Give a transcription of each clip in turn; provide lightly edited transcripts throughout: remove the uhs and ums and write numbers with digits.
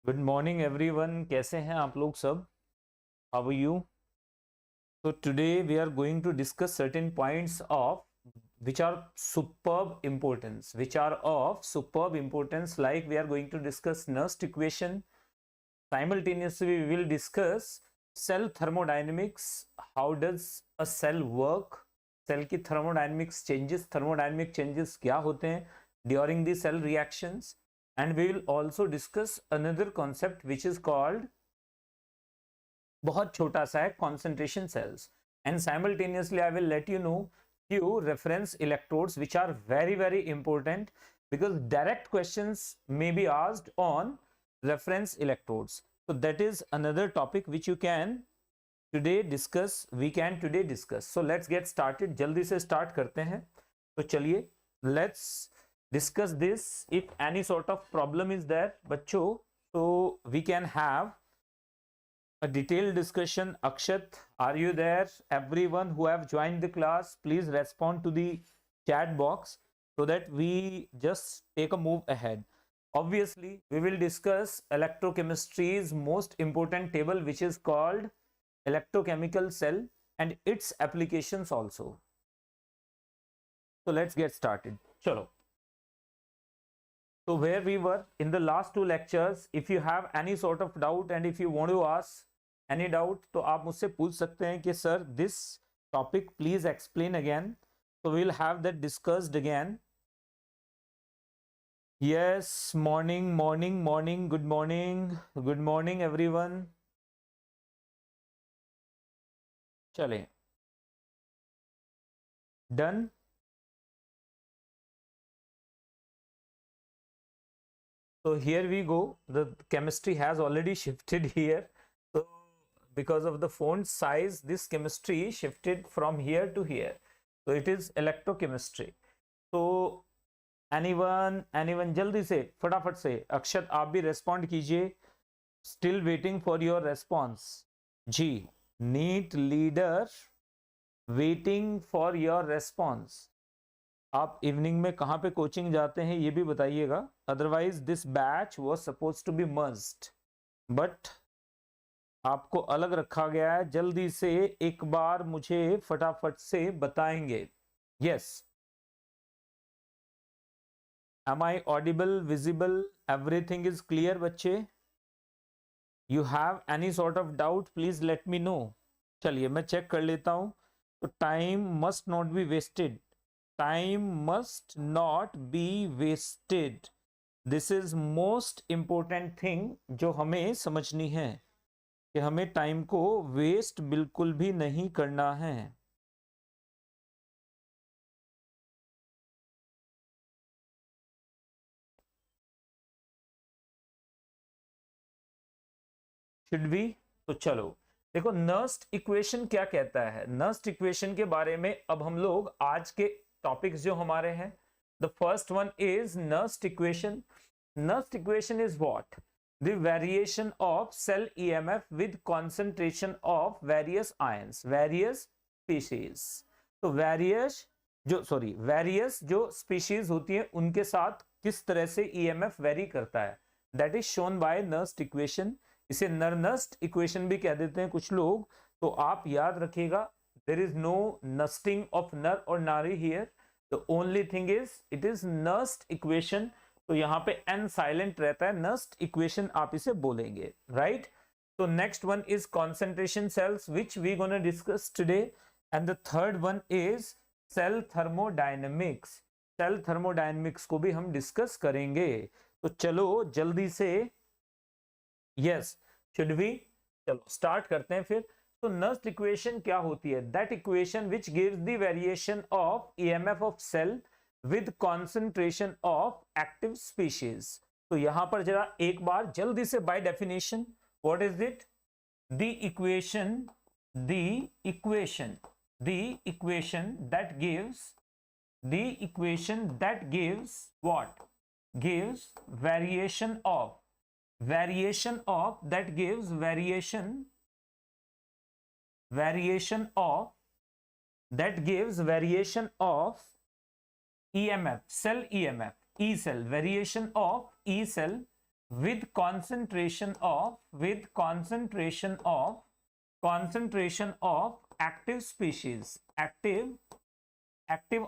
Good morning everyone, कैसे हैं आप लोग सब? How are you? So today we are going to discuss certain points of which are of superb importance, like we are going to discuss Nernst equation. Simultaneously we will discuss cell thermodynamics. How does a cell work? Cell की thermodynamic changes क्या होते हैं during the cell reactions, and we will also discuss another concept which is called, बहुत छोटा सा है, concentration cells. And simultaneously I will let you know few reference electrodes which are very important, because direct questions may be asked on reference electrodes. So that is another topic which we can today discuss. So let's get started. जल्दी से start करते हैं. तो चलिए, let's discuss this. If any sort of problem is there बच्चों, so we can have a detailed discussion. Akshat, are you there? Everyone who have joined the class, please respond to the chat box so that we just take a move ahead. Obviously we will discuss electrochemistry's most important table, which is called electrochemical cell, and its applications also. So let's get started. Chalo. So where we were in the last two lectures, if you have any sort of doubt and if you want to ask any doubt, तो आप मुझसे पूछ सकते हैं कि sir, this topic please explain again. So we will have that discussed again. Yes, morning, good morning everyone. चलें, done. So here we go. The chemistry has already shifted here. So because of the font size, this chemistry shifted from here to here. So it is electrochemistry. So anyone जल्दी से फटाफट से, अक्षत आप भी respond कीजिए. Still waiting for your response. जी, NEET leader waiting for your response. आप evening में कहाँ पे कोचिंग जाते हैं ये भी बताइएगा. Otherwise this batch was supposed to be merged, but आपको अलग रखा गया है. जल्दी से एक बार मुझे फटाफट से बताएंगे. Yes, am I audible, visible, everything is clear बच्चे? You have any sort of doubt, please let me know. चलिए मैं चेक कर लेता हूं. तो time must not be wasted. Time must not be wasted. This is most important thing जो हमें समझनी है, कि हमें टाइम को वेस्ट बिल्कुल भी नहीं करना है. Should we? तो चलो देखो, नर्स्ट इक्वेशन क्या कहता है. नर्स्ट इक्वेशन के बारे में अब हम लोग आज के टॉपिक्स जो हमारे हैं, the first one is Nernst equation. Nernst equation is what? The variation of cell EMF with concentration of various ions, various species. तो वेरियस जो स्पीशीज होती है उनके साथ किस तरह से ईएमएफ वेरी करता है, that is shown by Nernst equation. इसे नर्स्ट इक्वेशन भी कह देते हैं कुछ लोग. तो आप याद रखिएगा, there is no nesting of nar or nari here. The only thing is it is Nernst equation. तो यहाँ पे n silent रहता है. Nernst equation आप इसे बोलेंगे, right? So next one is concentration cells, which we gonna discuss today, and the third one is cell thermodynamics. Cell thermodynamics को भी हम discuss करेंगे. तो चलो जल्दी से, yes, should we? चलो start करते हैं फिर. तो नर्स्ट इक्वेशन क्या होती है? That equation which gives the variation of EMF of cell with concentration of active species. तो यहां पर जरा एक बार जल्दी से, by definition what is it? The equation that gives what? Gives variation of that gives variation of EMF, cell EMF, E cell, variation of E cell with concentration of active species, active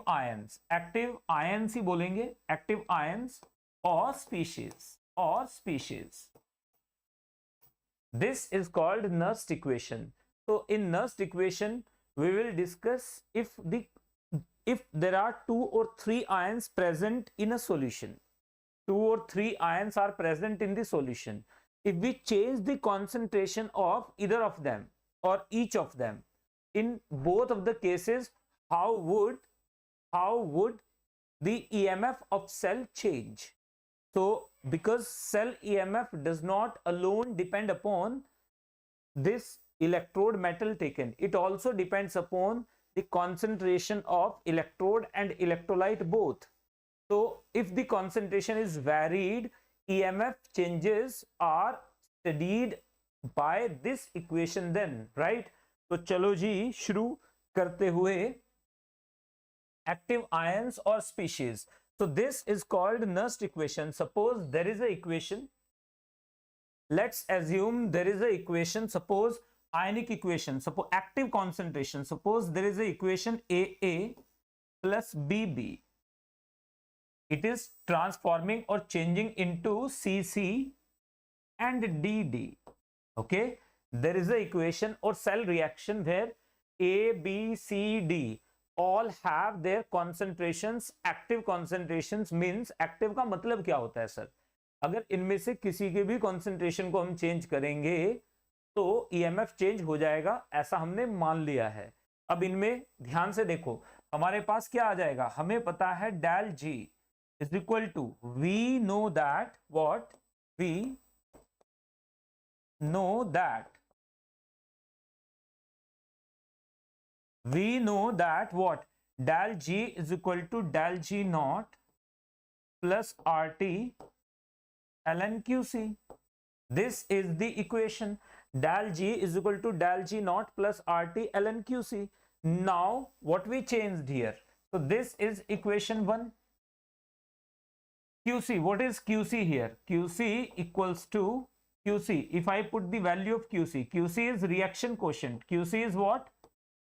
ions ही बोलेंगे, active ions or species. This is called Nernst equation. So in Nernst equation we will discuss if there are 2 or 3 ions present in a solution. 2 or 3 ions are present in the solution. If we change the concentration of either of them or each of them, in both of the cases, how would the EMF of cell change? So because cell EMF does not alone depend upon this electrode metal taken, it also depends upon the concentration of electrode and electrolyte both. So if the concentration is varied, EMF changes are studied by this equation then, right? तो चलो जी शुरू करते हुए active ions or species. So this is called Nernst equation. Suppose there is a equation. Let's assume there is a equation. Suppose ionic equation. Suppose active concentration. Suppose there is a equation AA plus BB. It is transforming or changing into CC and DD. Okay. There is a equation or cell reaction where A, B, C, D all have their concentrations. Active concentrations means active का मतलब क्या होता है sir? अगर इनमें से किसी के भी concentration को हम change करेंगे तो EMF change हो जाएगा, ऐसा हमने मान लिया है. अब इनमें ध्यान से देखो, हमारे पास क्या आ जाएगा? हमें पता है del G is equal to, we know that what? We know that what? Del G is equal to del G naught plus RT ln QC. This is the equation. Del G is equal to del G naught plus RT ln QC. Now what we changed here? So this is equation 1. QC, what is QC here? QC equals to QC. If I put the value of QC, QC is reaction quotient. QC is what?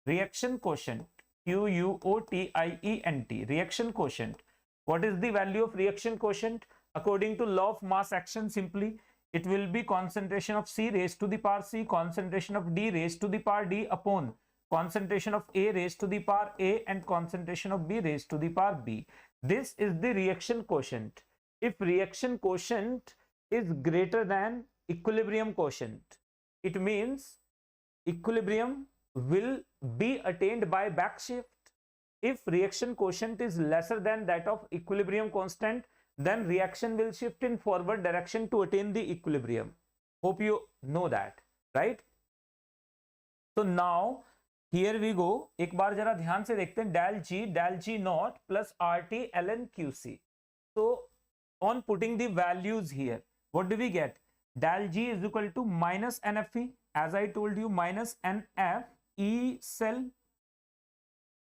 Reaction quotient. QUOTIENT. Reaction quotient. What is the value of reaction quotient? According to law of mass action, simply it will be concentration of C raised to the power C, concentration of D raised to the power D upon concentration of A raised to the power A and concentration of B raised to the power B. This is the reaction quotient. If reaction quotient is greater than equilibrium quotient, it means equilibrium will be attained by backshift. If reaction quotient is lesser than that of equilibrium constant, then reaction will shift in forward direction to attain the equilibrium. Hope you know that, right? So now here we go. एक बार जरा ध्यान से देखते हैं. del G naught plus RT ln QC. So on putting the values here, what do we get? Del G is equal to minus NFE, as I told you, minus NF E cell,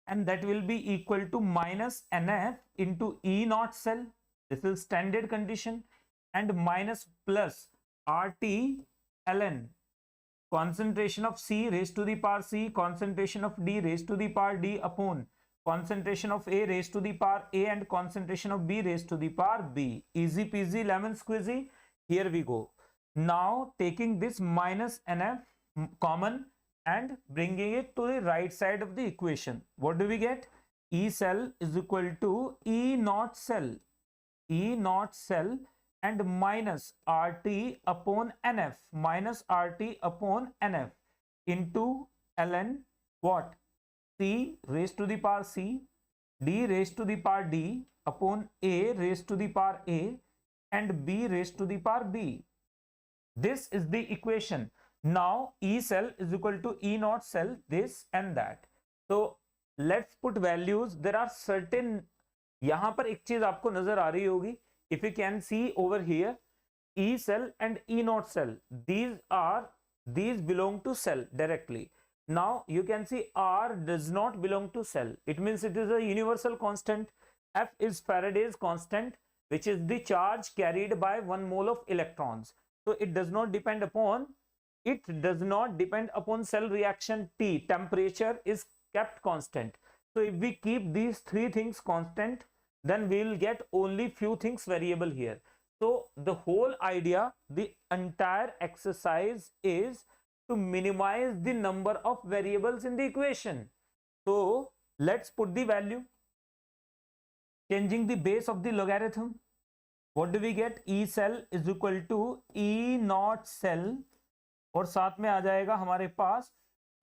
and that will be equal to minus NF into E naught cell. This is standard condition, and minus plus RT ln concentration of C raised to the power C, concentration of D raised to the power D upon concentration of A raised to the power A and concentration of B raised to the power B. Easy peasy lemon squeezy. Here we go. Now taking this minus NF common and bringing it to the right side of the equation, what do we get? E cell is equal to E naught cell and minus RT upon NF, minus RT upon NF into ln what? C raised to the power C, D raised to the power D upon A raised to the power A and B raised to the power B. This is the equation. Now E cell is equal to E naught cell, this and that. So let's put values. There are certain, यहाँ पर एक चीज आपको नजर आ रही होगी. If you can see over here, E cell and E naught cell, these belong to cell directly. Now you can see R does not belong to cell. It means it is a universal constant. F is Faraday's constant, which is the charge carried by 1 mole of electrons. So it does not depend upon cell reaction T. Temperature is kept constant. So if we keep these three things constant, then we will get only few things variable here. So the whole idea, the entire exercise is to minimize the number of variables in the equation. So let's put the value. Changing the base of the logarithm, what do we get? E cell is equal to E naught cell, और साथ में आ जाएगा हमारे पास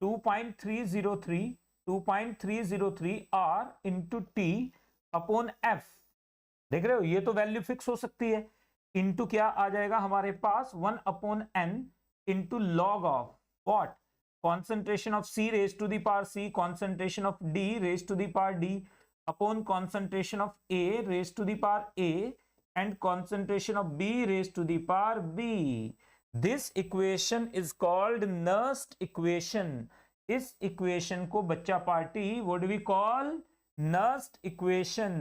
2.303 R into T upon F. देख रहे हो, ये तो वैल्यू फिक्स हो सकती है. इंटू क्या आ जाएगा हमारे पास 1 upon n into log of what? concentration of C raised to the power C, concentration of D raised to the power D upon concentration of A raised to the power A and concentration of B raised to the power B. This equation is called Nernst equation. इस equation को बच्चा party what do we call? Nernst equation.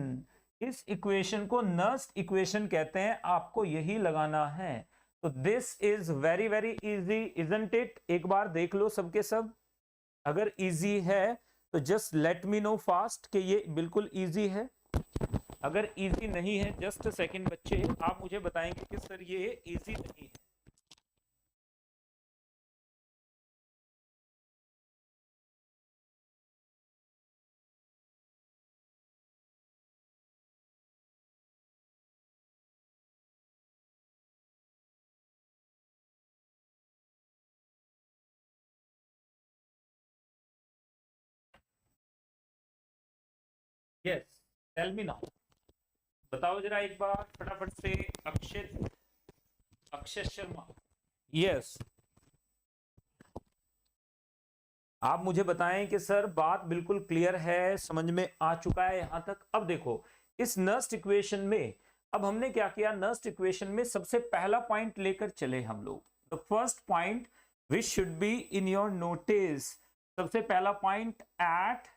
इस equation को Nernst equation कहते हैं. आपको यही लगाना है. तो this is very very easy, isn't it? एक बार देख लो सबके सब. अगर इजी है तो just let me no fast कि ये बिल्कुल इजी है. अगर इजी नहीं है, जस्ट सेकंड बच्चे, आप मुझे बताएंगे कि सर ये इजी नहीं है. Yes, tell me now. बताओ जरा एक बार फटाफट से. अक्षय शर्मा. यस, आप मुझे बताएं कि सर बात बिल्कुल क्लियर है, समझ में आ चुका है यहां तक. अब देखो इस नर्स्ट इक्वेशन में अब हमने क्या किया. नर्स्ट इक्वेशन में सबसे पहला पॉइंट लेकर चले हम लोग. The first point which should be in your notice. सबसे पहला पॉइंट एट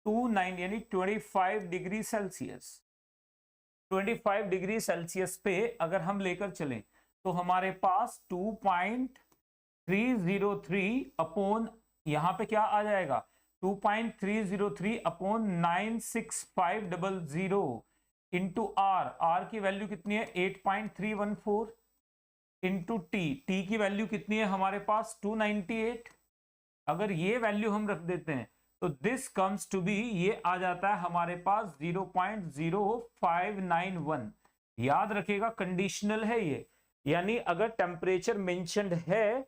29 यानी 25 डिग्री सेल्सियस. 25 डिग्री सेल्सियस पे अगर हम लेकर चलें तो हमारे पास 2.303 अपॉन, यहां पे क्या आ जाएगा 2.303 अपॉन 96500 इंटू आर. आर की वैल्यू कितनी है 8.314 इंटू टी. टी की वैल्यू कितनी है हमारे पास 298. अगर ये वैल्यू हम रख देते हैं तो दिस कम्स टू बी, ये आ जाता है हमारे पास 0.0591. याद रखिएगा कंडीशनल है ये, यानी अगर टेम्परेचर मेंशन्ड है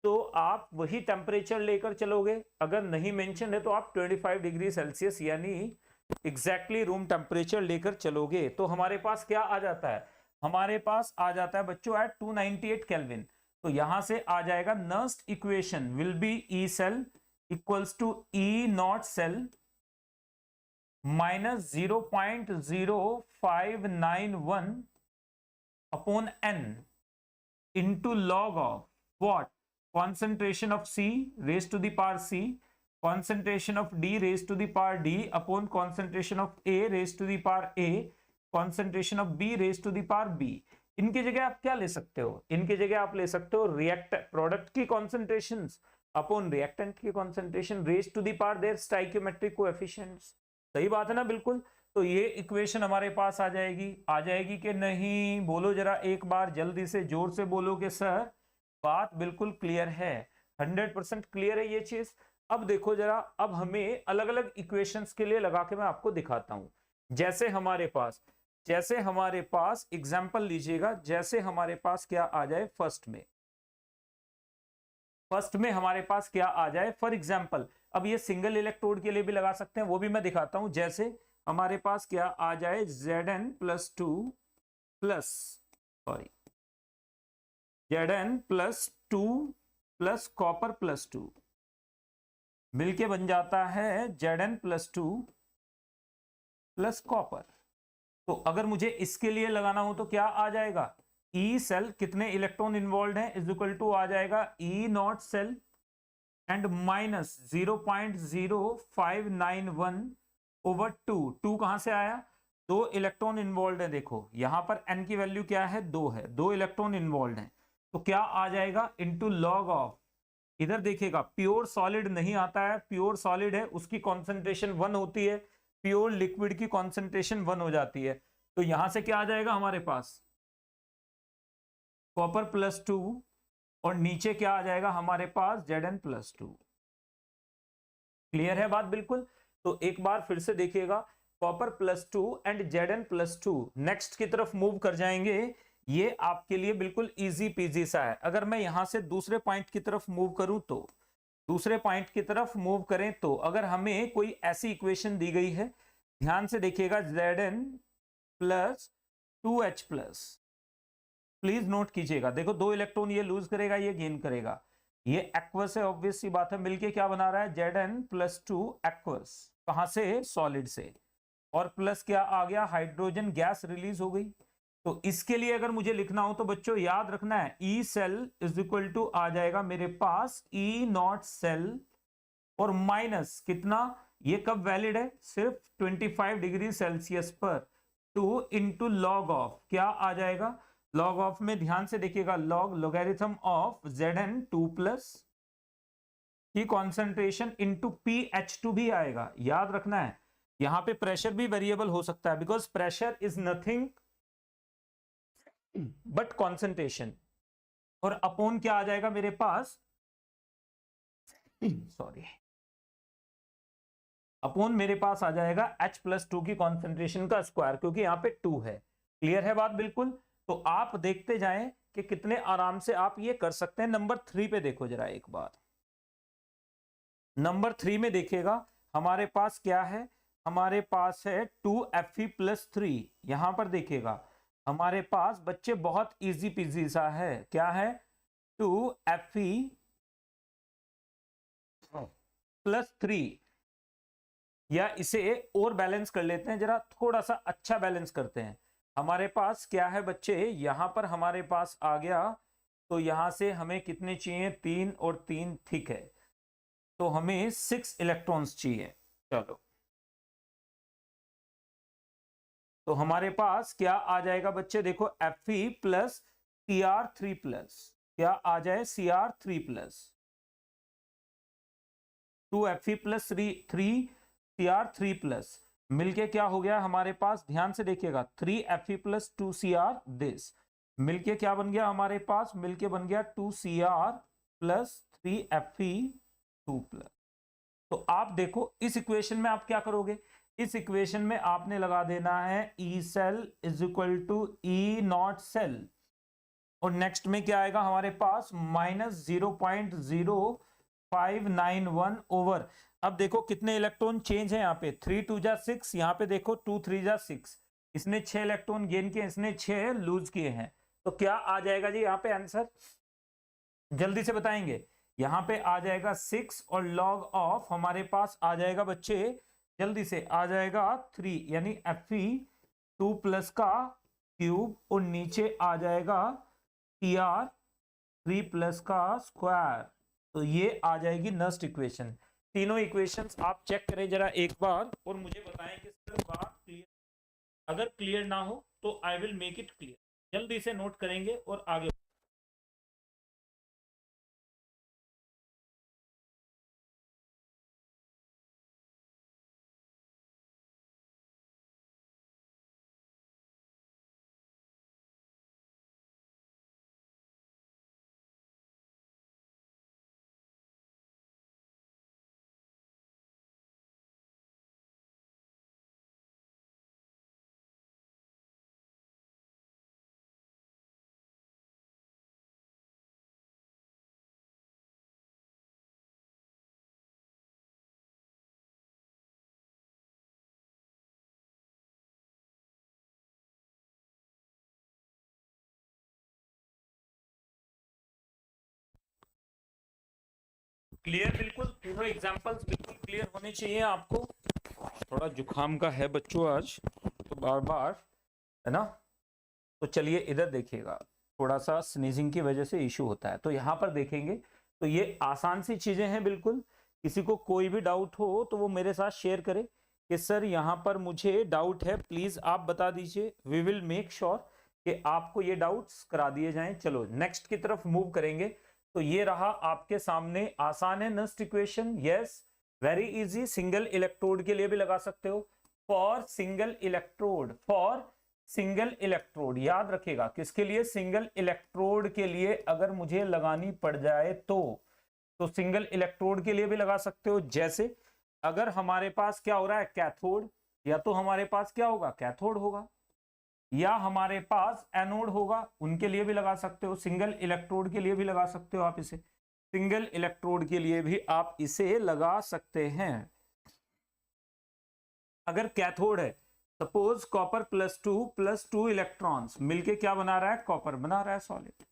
तो आप वही टेम्परेचर लेकर चलोगे. अगर नहीं मेंशन है तो आप 25 डिग्री सेल्सियस यानी एग्जैक्टली रूम टेम्परेचर लेकर चलोगे. तो हमारे पास क्या आ जाता है, हमारे पास आ जाता है बच्चों एट 298 केल्विन. तो यहां से आ जाएगा Nernst equation will be E cell equals to E naught cell minus 0.0591 upon N into log of what? Concentration of C raised to the power C, concentration of D raised to the power D upon concentration of A raised to the power A, concentration of B raised to the power B. इनकी जगह आप क्या ले सकते हो, इनकी जगह आप ले सकते हो रिएक्ट प्रोडक्ट की कॉन्सेंट्रेशंस अपॉन रिएक्टेंट की concentration raise to the power their stoichiometric coefficients. सही बात है ना बिल्कुल. तो ये इक्वेशन हमारे पास आ जाएगी कि नहीं? बोलो जरा एक बार जल्दी से, जोर से बोलो कि सर बात बिल्कुल क्लियर है. 100% क्लियर है ये चीज. अब देखो जरा, अब हमें अलग अलग इक्वेशंस के लिए लगा के मैं आपको दिखाता हूं. जैसे हमारे पास एग्जाम्पल लीजिएगा, जैसे हमारे पास क्या आ जाए फर्स्ट में हमारे पास क्या आ जाए. फॉर एग्जाम्पल, अब ये सिंगल इलेक्ट्रोड के लिए भी लगा सकते हैं, वो भी मैं दिखाता हूं. जैसे हमारे पास क्या आ जाए Zn plus 2 plus copper plus 2 मिलके बन जाता है Zn प्लस 2 प्लस कॉपर. तो अगर मुझे इसके लिए लगाना हो तो क्या आ जाएगा, ई सेल कितने इलेक्ट्रॉन इन्वॉल्व हैं इज इक्वल टू आ जाएगा E not cell and minus 0.0591 over 2. 2 कहां से आया, 2 इलेक्ट्रॉन इन्वॉल्व है, देखो यहां पर n की वैल्यू क्या है 2 है, 2 इलेक्ट्रॉन इन्वॉल्व है, तो क्या आ जाएगा इनटू लॉग ऑफ, इधर देखिएगा प्योर सॉलिड नहीं आता है, प्योर सॉलिड है उसकी कॉन्सेंट्रेशन 1 होती है, प्योर लिक्विड की कॉन्सेंट्रेशन 1 हो जाती है, तो यहां से क्या आ जाएगा हमारे पास कॉपर +2 और नीचे क्या आ जाएगा हमारे पास Zn+2। क्लियर है बात बिल्कुल। तो एक बार फिर से देखिएगा, कॉपर +2 एंड Zn+2 नेक्स्ट की तरफ मूव कर जाएंगे, ये आपके लिए बिल्कुल इजी पीजी सा है। अगर मैं यहां से दूसरे पॉइंट की तरफ मूव करूं तो, दूसरे पॉइंट की तरफ मूव करें तो अगर हमें कोई ऐसी इक्वेशन दी गई है, ध्यान से देखिएगा Zn+2H+, प्लीज नोट कीजिएगा, देखो 2 इलेक्ट्रॉन ये लूज करेगा, ये गेन करेगा, ये एक्वस है, ऑब्वियस सी बात है, मिलके क्या बना रहा है Zn+2 एक्वस, कहां से सॉलिड से, और प्लस क्या आ गया हाइड्रोजन गैस रिलीज हो गई। तो इसके लिए अगर मुझे लिखना हो तो बच्चों याद रखना है E cell is equal to आ जाएगा मेरे पास ई नॉट सेल और माइनस कितना, ये कब वैलिड है सिर्फ 25 डिग्री सेल्सियस पर, 2 इंटू लॉग ऑफ क्या आ जाएगा, लॉग ऑफ में ध्यान से देखिएगा लॉग लोगैरिथम ऑफ Zn2+ की कॉन्सेंट्रेशन इंटू PH2 भी आएगा, याद रखना है। यहां पे प्रेशर भी वेरिएबल हो सकता है, because pressure is nothing but concentration, और अपॉन क्या आ जाएगा मेरे पास सॉरी, अपॉन मेरे पास आ जाएगा H+2 की कॉन्सेंट्रेशन का स्क्वायर, क्योंकि यहां पे 2 है। क्लियर है बात बिल्कुल। तो आप देखते जाएं कि कितने आराम से आप ये कर सकते हैं। नंबर 3 पे देखो जरा एक बार, नंबर 3 में देखिएगा हमारे पास क्या है, हमारे पास है 2Fe+3, यहां पर देखिएगा हमारे पास बच्चे बहुत इजी पीजी सा है, क्या है 2Fe+3, या इसे और बैलेंस कर लेते हैं, जरा थोड़ा सा अच्छा बैलेंस करते हैं। हमारे पास क्या है बच्चे, यहां पर हमारे पास आ गया, तो यहां से हमें कितने चाहिए 3 और 3 ठीक है, तो हमें 6 इलेक्ट्रॉन्स चाहिए। चलो तो हमारे पास क्या आ जाएगा बच्चे, देखो Fe+Cr3+, क्या आ जाए Cr3+, 2Fe+3Cr3+, मिलके क्या हो गया हमारे पास, ध्यान से देखिएगा 3Fe+2Cr, दिस मिलके क्या बन गया हमारे पास, मिलके बन गया 2Cr+3Fe2+। तो आप देखो इस इक्वेशन में आप क्या करोगे, इस इक्वेशन में आपने लगा देना है E cell is equal to E not cell, और नेक्स्ट में क्या आएगा हमारे पास -0.0591 ओवर। अब देखो कितने इलेक्ट्रॉन चेंज है यहाँ पे, 3 2 जा 6, यहाँ पे देखो 2 3 जा 6, इसने 6 इलेक्ट्रॉन गेन किए, इसने 6 लूज किए हैं, तो क्या आ जाएगा जी यहाँ पे आंसर, जल्दी से बताएंगे। यहाँ पे आ जाएगा 6 और लॉग ऑफ हमारे पास आ जाएगा बच्चे, जल्दी से आ जाएगा 3, यानी Fe2+ का क्यूब, और नीचे आ जाएगा Cr3+ का स्क्वायर, तो ये आ जाएगी नस्ट इक्वेशन। तीनों इक्वेशंस आप चेक करें जरा एक बार और मुझे बताएं कि सर बात क्लियर, अगर क्लियर ना हो तो I will make it clear, जल्दी से नोट करेंगे और आगे। क्लियर बिल्कुल, तीनों एग्जांपल्स बिल्कुल क्लियर होने चाहिए आपको। थोड़ा जुकाम का है बच्चों आज, तो बार बार है ना, तो चलिए इधर देखिएगा, थोड़ा सा स्नीजिंग की वजह से इशू होता है, तो यहाँ पर देखेंगे तो ये आसान सी चीजें हैं बिल्कुल। किसी को कोई भी डाउट हो तो वो मेरे साथ शेयर करे, कि सर यहाँ पर मुझे डाउट है, प्लीज आप बता दीजिए, वी विल मेक श्योर कि आपको ये डाउट्स करा दिए जाएं। चलो नेक्स्ट की तरफ मूव करेंगे। तो ये रहा आपके सामने, आसान है Nernst equation, yes very easy. Single electrode के लिए भी लगा सकते हो, for single electrode, for single electrode, याद रखिएगा किसके लिए, सिंगल इलेक्ट्रोड के लिए अगर मुझे लगानी पड़ जाए तो सिंगल इलेक्ट्रोड के लिए भी लगा सकते हो। जैसे अगर हमारे पास क्या हो रहा है, कैथोड, या तो हमारे पास क्या होगा, कैथोड होगा, या हमारे पास एनोड होगा, उनके लिए भी लगा सकते हो। सिंगल इलेक्ट्रोड के लिए भी लगा सकते हो आप इसे, सिंगल इलेक्ट्रोड के लिए भी आप इसे लगा सकते हैं। अगर कैथोड है, suppose copper plus two electrons मिलके क्या बना रहा है, कॉपर बना रहा है सॉलिड,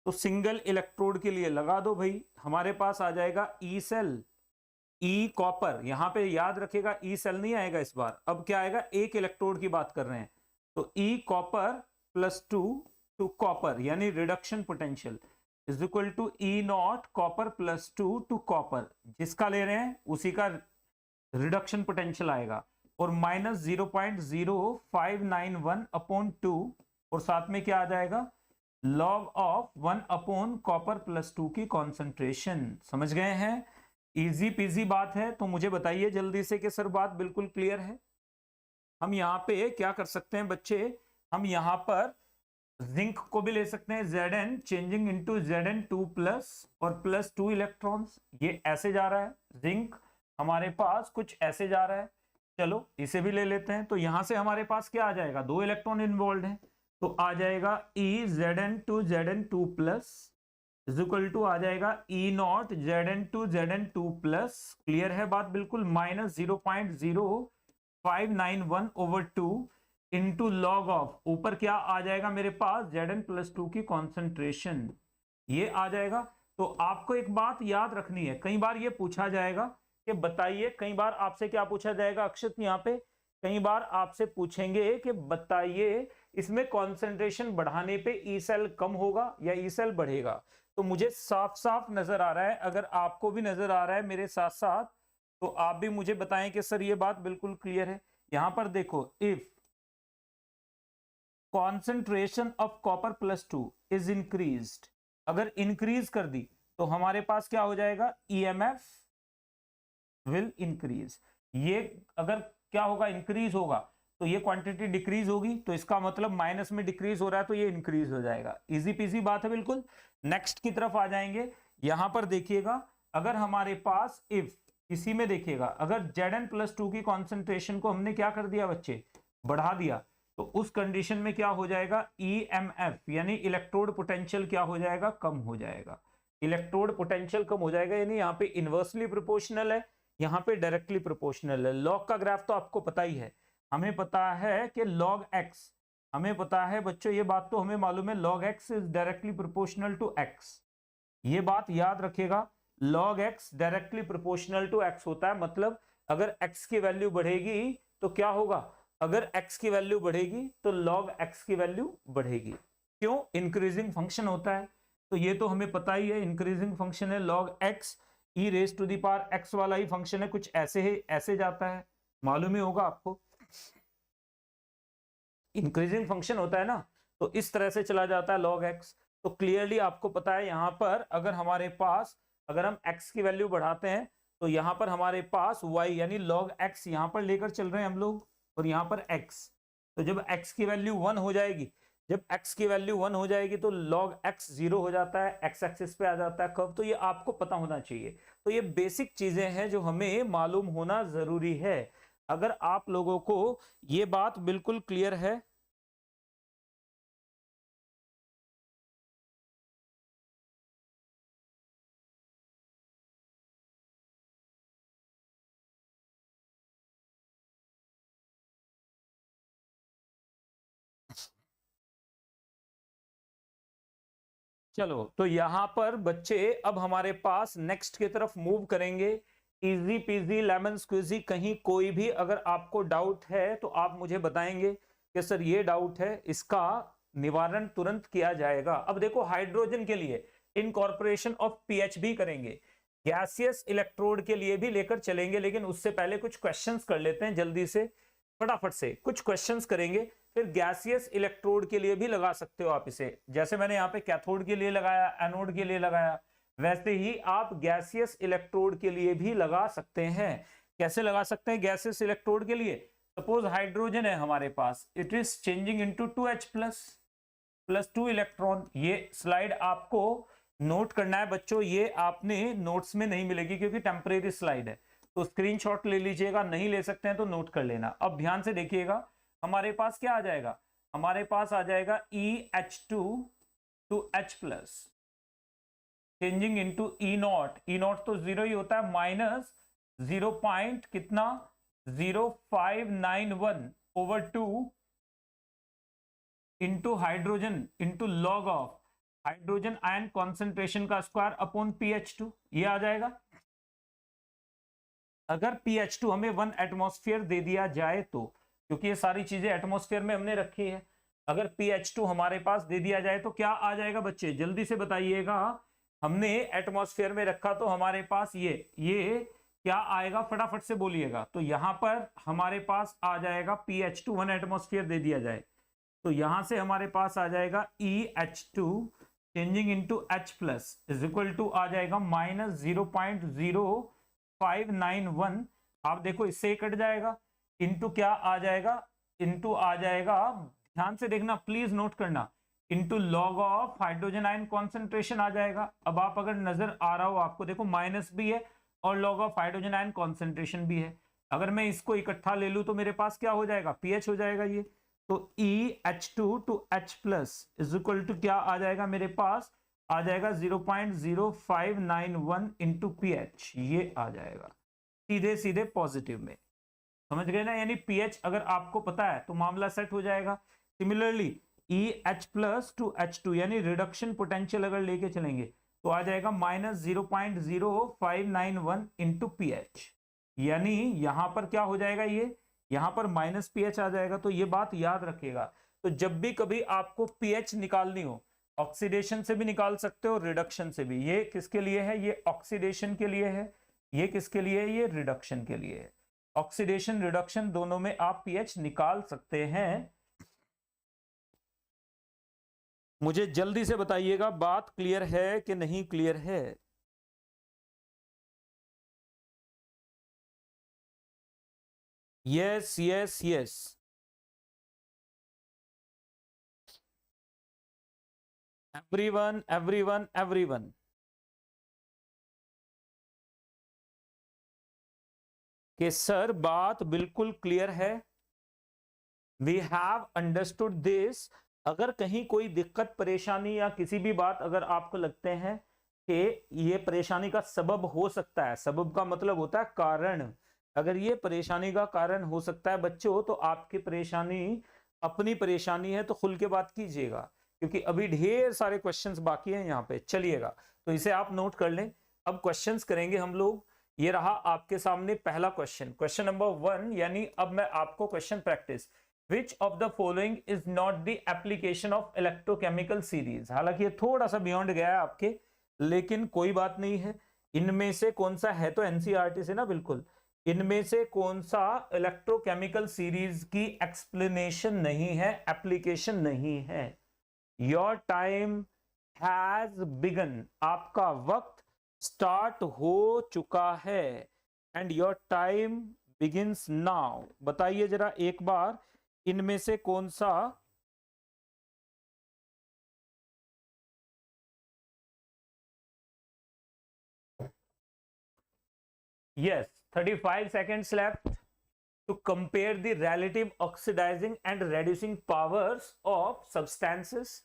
तो सिंगल इलेक्ट्रोड के लिए लगा दो भाई। हमारे पास आ जाएगा ई सेल, ई कॉपर, यहां पे याद रखिएगा ई सेल नहीं आएगा इस बार, अब क्या आएगा, एक इलेक्ट्रोड की बात कर रहे हैं, तो E copper plus two copper, यानी reduction potential is equal to E naught copper plus two copper, जिसका ले रहे हैं उसी का रिडक्शन पोटेंशियल आएगा, और माइनस 0.0591 अपॉन 2, और साथ में क्या आ जाएगा, log of 1 upon copper plus 2 की कॉन्सेंट्रेशन। समझ गए हैं, इजी पीजी बात है। तो मुझे बताइए जल्दी से कि सर बात बिल्कुल क्लियर है। हम यहाँ पे क्या कर सकते हैं बच्चे, हम यहाँ पर जिंक को भी ले सकते हैं, Zn changing into Zn2 plus और प्लस 2 इलेक्ट्रॉन्स, ये ऐसे जा रहा है, जिंक हमारे पास कुछ ऐसे जा रहा है, चलो इसे भी ले लेते हैं। तो यहां से हमारे पास क्या आ जाएगा, 2 इलेक्ट्रॉन इन्वॉल्व हैं, तो आ जाएगा E Zn2 plus is equal to आ जाएगा E not Zn2 plus, clear है बात बिल्कुल, minus 0.0591 over 2 into log of, ऊपर क्या आ जाएगा मेरे पास, Zn प्लस 2 की कॉन्सेंट्रेशन, ये आ जाएगा। तो आपको एक बात याद रखनी है, कई बार ये पूछा जाएगा कि बताइए, कई बार आपसे क्या पूछा जाएगा अक्षत, यहाँ पे कई बार आपसे पूछेंगे कि बताइए इसमें कॉन्सेंट्रेशन बढ़ाने पे ई सेल कम होगा या ई सेल बढ़ेगा। तो मुझे साफ साफ नजर आ रहा है, अगर आपको भी नजर आ रहा है मेरे साथ साथ, तो आप भी मुझे बताएं कि सर ये बात बिल्कुल क्लियर है। यहां पर देखो, if concentration of copper plus 2 is increased, अगर इंक्रीज कर दी तो हमारे पास क्या हो जाएगा, ईएमएफ विल इंक्रीज। ये अगर क्या होगा, इंक्रीज होगा, तो ये क्वांटिटी डिक्रीज होगी, तो इसका मतलब माइनस में डिक्रीज हो रहा है तो ये इंक्रीज हो जाएगा। इजी पीजी बात है बिल्कुल। नेक्स्ट की तरफ आ जाएंगे, यहां पर देखिएगा, अगर हमारे पास इफ इसी में देखिएगा, अगर Zn प्लस 2 की कॉन्सेंट्रेशन को हमने क्या कर दिया बच्चे, बढ़ा दिया, तो उस कंडीशन में क्या हो जाएगा, EMF यानी इलेक्ट्रोड पोटेंशियल क्या हो जाएगा, कम हो जाएगा। इलेक्ट्रोड पोटेंशियल कम हो जाएगा, यानी यहाँ पे इनवर्सली प्रोपोर्शनल है, यहाँ पे डायरेक्टली प्रोपोर्शनल है। लॉग का ग्राफ तो आपको पता ही है, हमें पता है कि log x, हमें पता है बच्चों, ये बात तो हमें मालूम है, log x is directly proportional to x, ये बात याद रखिएगा, log x directly proportional to x होता है। मतलब अगर x की वैल्यू बढ़ेगी तो क्या होगा, अगर x की वैल्यू बढ़ेगी तो log x की वैल्यू बढ़ेगी। क्यों, इंक्रीजिंग फंक्शन होता है, तो ये तो हमें पता ही है, इंक्रीजिंग फंक्शन है log x, e raise to the power x वाला ही फंक्शन है, कुछ ऐसे ही ऐसे जाता है, मालूम ही होगा आपको, इंक्रीजिंग फंक्शन होता है ना, तो इस तरह से चला जाता है log x। तो क्लियरली आपको पता है, यहां पर अगर हमारे पास, अगर हम x की वैल्यू बढ़ाते हैं तो यहां पर हमारे पास y यानी log x यहां पर लेकर चल रहे हैं हम लोग, और यहां पर x, तो जब x की वैल्यू 1 हो जाएगी, जब x की वैल्यू 1 हो जाएगी तो log x 0 हो जाता है, x एक्सिस पे आ जाता है कब, तो ये आपको पता होना चाहिए। तो ये बेसिक चीजें हैं जो हमें मालूम होना जरूरी है। अगर आप लोगों को ये बात बिल्कुल क्लियर है, चलो तो यहां पर बच्चे अब हमारे पास नेक्स्ट की तरफ मूव करेंगे। इजी पीजी लेमन स्क्वीजी, कहीं कोई भी अगर आपको डाउट है तो आप मुझे बताएंगे कि सर ये डाउट है, इसका निवारण तुरंत किया जाएगा। अब देखो हाइड्रोजन के लिए इनकॉर्पोरेशन ऑफ पीएच भी करेंगे, गैसियस इलेक्ट्रोड के लिए भी लेकर चलेंगे, लेकिन उससे पहले कुछ क्वेश्चंस कर लेते हैं जल्दी से, फटाफट से कुछ क्वेश्चंस करेंगे, फिर गैसियस इलेक्ट्रोड के लिए भी लगा सकते हो आप इसे। जैसे मैंने यहाँ पे कैथोड के लिए लगाया, एनोड के लिए लगाया, वैसे ही आप गैसियस इलेक्ट्रोड के लिए भी लगा सकते हैं। कैसे लगा सकते हैं गैसियस इलेक्ट्रोड के लिए? सपोज हाइड्रोजन है हमारे पास, it is changing into 2H plus 2 electron. ये स्लाइड आपको नोट करना है बच्चों, ये आपने नोट्स में नहीं मिलेगी क्योंकि टेम्परेरी स्लाइड है, तो स्क्रीनशॉट ले लीजिएगा, नहीं ले सकते हैं तो नोट कर लेना। अब ध्यान से देखिएगा, हमारे पास क्या आ जाएगा? हमारे पास आ जाएगा EH2 to H plus changing into E not तो जीरो ही होता है, माइनस 0 पॉइंट कितना 0591 over 2 into hydrogen into log of hydrogen ion concentration का स्क्वायर अपॉन pH2, ये आ जाएगा। अगर pH2 हमें 1 एटमॉस्फेयर दे दिया जाए तो, क्योंकि ये सारी चीजें एटमॉस्फेयर में हमने रखी है, अगर pH2 हमारे पास दे दिया जाए तो क्या आ जाएगा बच्चे? जल्दी से बताइएगा। हमने एटमॉस्फेयर में रखा तो हमारे पास ये क्या आएगा, फटाफट से बोलिएगा। तो यहां पर हमारे पास आ जाएगा pH2 1 एटमॉस्फेयर दे दिया जाए तो यहां से हमारे पास आ जाएगा EH2 changing into H plus is equal to आ जाएगा माइनस 0.0591। आप देखो इससे ही कट जाएगा, इनटू क्या आ जाएगा? इनटू आ जाएगा, ध्यान से देखना प्लीज नोट करना, into log of hydrogen ion concentration आ जाएगा। अब आप अगर नजर आ रहा हो आपको, देखो माइनस भी है और log of hydrogen ion concentration भी है। अगर मैं इसको इकट्ठा ले लूं तो मेरे पास क्या हो जाएगा? पीएच हो जाएगा ये। तो EH2 to H plus is equal to क्या आ जाएगा? मेरे पास आ जाएगा 0.0591 इंटू पीएच, ये आ जाएगा सीधे सीधे पॉजिटिव में। समझ गए ना? यानी पीएच अगर आपको पता है तो मामला सेट हो जाएगा। Similarly EH plus to H2 यानी रिडक्शन पोटेंशियल अगर लेके चलेंगे तो आ जाएगा माइनस 0.0591 इंटू पीएच, यानी यहां पर क्या हो जाएगा? ये यहां पर माइनस पीएच आ जाएगा। तो ये बात याद रखिएगा। तो जब भी कभी आपको पीएच निकालनी हो, ऑक्सीडेशन से भी निकाल सकते हो, रिडक्शन से भी। ये किसके लिए है? ये ऑक्सीडेशन के लिए है। ये किसके लिए है? ये रिडक्शन के लिए है। ऑक्सीडेशन रिडक्शन दोनों में आप पीएच निकाल सकते हैं। मुझे जल्दी से बताइएगा बात क्लियर है कि नहीं क्लियर है? Yes yes yes. Everyone everyone everyone. कि सर बात बिल्कुल क्लियर है, वी हैव अंडरस्टूड दिस। अगर कहीं कोई दिक्कत परेशानी या किसी भी बात अगर आपको लगते हैं कि ये परेशानी का सबब हो सकता है, सबब का मतलब होता है कारण, अगर ये परेशानी का कारण हो सकता है बच्चों, तो आपकी परेशानी अपनी परेशानी है तो खुल के बात कीजिएगा, क्योंकि अभी ढेर सारे क्वेश्चंस बाकी हैं यहाँ पे। चलिएगा, तो इसे आप नोट कर लें। अब क्वेश्चंस करेंगे हम लोग। ये रहा आपके सामने पहला क्वेश्चन, क्वेश्चन नंबर 1, यानी अब मैं आपको question practice. Which of the following is not the application of electrochemical series? हालांकि ये थोड़ा सा बियॉन्ड गया है आपके, लेकिन कोई बात नहीं है। इनमें से कौन सा है? तो एनसीईआरटी से ना, बिल्कुल। इनमें से कौन सा इलेक्ट्रोकेमिकल सीरीज की एक्सप्लेनेशन नहीं है, एप्लीकेशन नहीं है? योर टाइम हैज बिगन, आपका वक्त स्टार्ट हो चुका है, and your time begins now. बताइए जरा एक बार, इनमें से कौन सा yes 35 seconds left to compare the relative oxidizing and reducing powers of substances,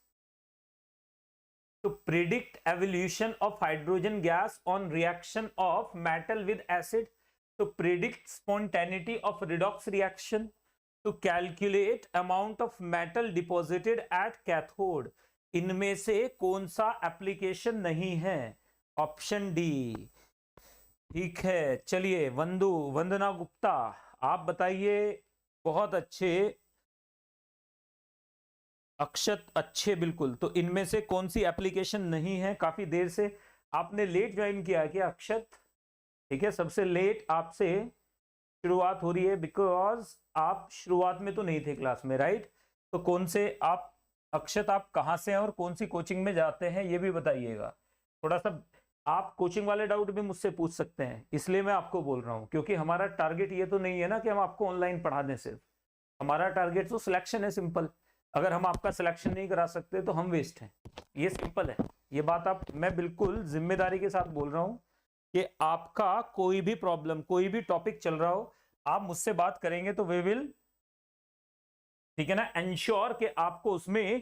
to predict evolution of hydrogen gas on reaction of metal with acid, to predict spontaneity of redox reaction, to calculate amount of metal deposited at cathode। इनमें से कौन सा application नहीं है? Option D. ठीक है, चलिए वंदना गुप्ता आप बताइए। बहुत अच्छे अक्षत, अच्छे, बिल्कुल। तो इनमें से कौन सी एप्लीकेशन नहीं है? काफी देर से आपने लेट ज्वाइन किया क्या अक्षत? ठीक है, सबसे लेट आपसे शुरुआत हो रही है बिकॉज आप शुरुआत में तो नहीं थे क्लास में, राइट? तो कौन से आप अक्षत, आप कहाँ से हैं और कौन सी कोचिंग में जाते हैं ये भी बताइएगा। थोड़ा सा आप कोचिंग वाले डाउट भी मुझसे पूछ सकते हैं, इसलिए मैं आपको बोल रहा हूँ, क्योंकि हमारा टारगेट ये तो नहीं है ना कि हम आपको ऑनलाइन पढ़ा दें सिर्फ। हमारा टारगेट तो सिलेक्शन है, सिंपल। अगर हम आपका सिलेक्शन नहीं करा सकते तो हम वेस्ट हैं, ये सिंपल है। ये बात आप, मैं बिल्कुल जिम्मेदारी के साथ बोल रहा हूँ कि आपका कोई भी प्रॉब्लम, कोई भी टॉपिक चल रहा हो, आप मुझसे बात करेंगे तो वे विल, ठीक है ना, एंश्योर कि आपको उसमें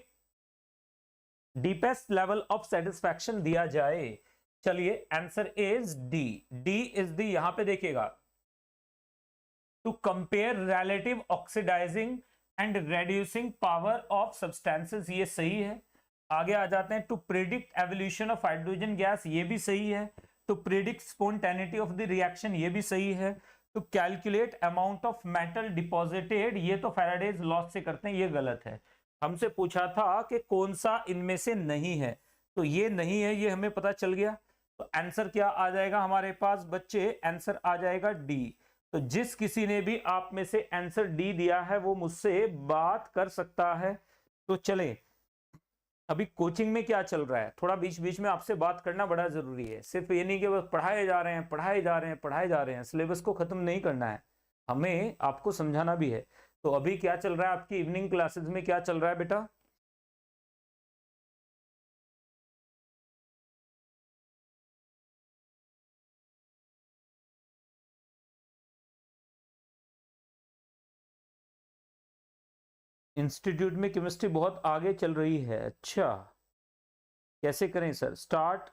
डीपेस्ट लेवल ऑफ सेटिस्फैक्शन दिया जाए। चलिए, answer is D. D is the, यहां पे देखिएगा, to compare relative oxidising and reducing power of substances, ये सही है। आगे आ जाते हैं, to predict evolution of hydrogen gas, ये भी सही है। To predict spontaneity of the reaction, ये भी सही है। To calculate amount of metal deposited, ये तो फैराडेज लॉ से करते हैं, ये गलत है। हमसे पूछा था कि कौन सा इनमें से नहीं है, तो ये नहीं है, ये हमें पता चल गया। तो आंसर क्या आ जाएगा हमारे पास बच्चे? आंसर आ जाएगा डी। तो जिस किसी ने भी आप में से आंसर डी दिया है वो मुझसे बात कर सकता है। तो चले, अभी कोचिंग में क्या चल रहा है, थोड़ा बीच बीच में आपसे बात करना बड़ा जरूरी है। सिर्फ ये नहीं कि बस पढ़ाए जा रहे हैं, पढ़ाए जा रहे हैं, पढ़ाए जा रहे हैं, सिलेबस को खत्म नहीं करना है, हमें आपको समझाना भी है। तो अभी क्या चल रहा है आपकी इवनिंग क्लासेस में, क्या चल रहा है बेटा? इंस्टीट्यूट में केमिस्ट्री बहुत आगे चल रही है, अच्छा। कैसे करें सर? स्टार्ट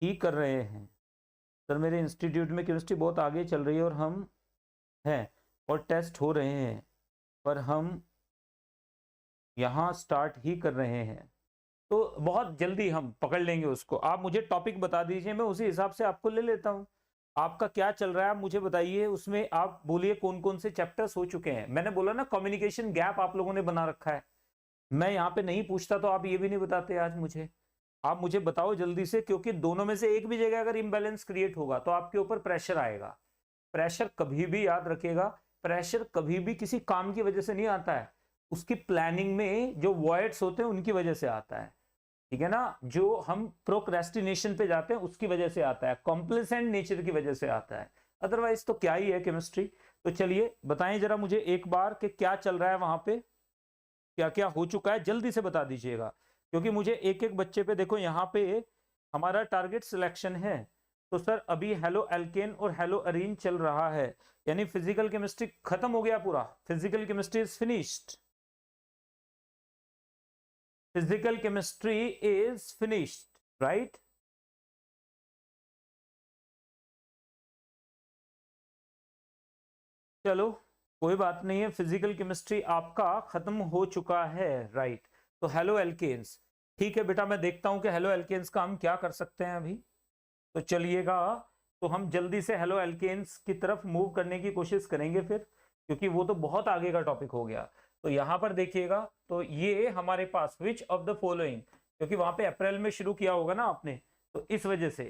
ही कर रहे हैं सर, मेरे इंस्टीट्यूट में केमिस्ट्री बहुत आगे चल रही है और हम हैं, और टेस्ट हो रहे हैं, पर हम यहाँ स्टार्ट ही कर रहे हैं। तो बहुत जल्दी हम पकड़ लेंगे उसको। आप मुझे टॉपिक बता दीजिए, मैं उसी हिसाब से आपको ले लेता हूँ। आपका क्या चल रहा है आप मुझे बताइए, उसमें आप बोलिए कौन कौन से चैप्टर्स हो चुके हैं। मैंने बोला ना, कम्युनिकेशन गैप आप लोगों ने बना रखा है। मैं यहाँ पे नहीं पूछता तो आप ये भी नहीं बताते आज मुझे। आप मुझे बताओ जल्दी से, क्योंकि दोनों में से एक भी जगह अगर इम्बैलेंस क्रिएट होगा तो आपके ऊपर प्रेशर आएगा। प्रेशर कभी भी याद रखिएगा, प्रेशर कभी भी किसी काम की वजह से नहीं आता है, उसकी प्लानिंग में जो वॉइड्स होते हैं उनकी वजह से आता है, ठीक है ना। जो हम प्रोक्रेस्टिनेशन पे जाते हैं उसकी वजह से आता है, कॉम्प्लेसेंट नेचर की वजह से आता है, अदरवाइज तो क्या ही है केमिस्ट्री। तो चलिए बताएं जरा मुझे एक बार कि क्या चल रहा है वहां पे, क्या क्या हो चुका है, जल्दी से बता दीजिएगा, क्योंकि मुझे एक एक बच्चे पे, देखो यहाँ पे हमारा टारगेट सिलेक्शन है। तो सर अभी हेलो एल्केन और हेलो अरीन चल रहा है, यानी फिजिकल केमिस्ट्री खत्म हो गया पूरा, physical chemistry is finished, physical chemistry is finished, right? चलो कोई बात नहीं है, फिजिकल केमिस्ट्री आपका खत्म हो चुका है, राइट? तो हेलो एल्केन्स, ठीक है बेटा, मैं देखता हूं कि हेलो एल्केन्स का हम क्या कर सकते हैं अभी। तो चलिएगा, तो हम जल्दी से हेलो एल्केन्स की तरफ मूव करने की कोशिश करेंगे फिर, क्योंकि वो तो बहुत आगे का टॉपिक हो गया। तो यहां पर देखिएगा, तो ये हमारे पास विच ऑफ द फॉलोइंग, क्योंकि वहां पे अप्रैल में शुरू किया होगा ना आपने, तो इस वजह से।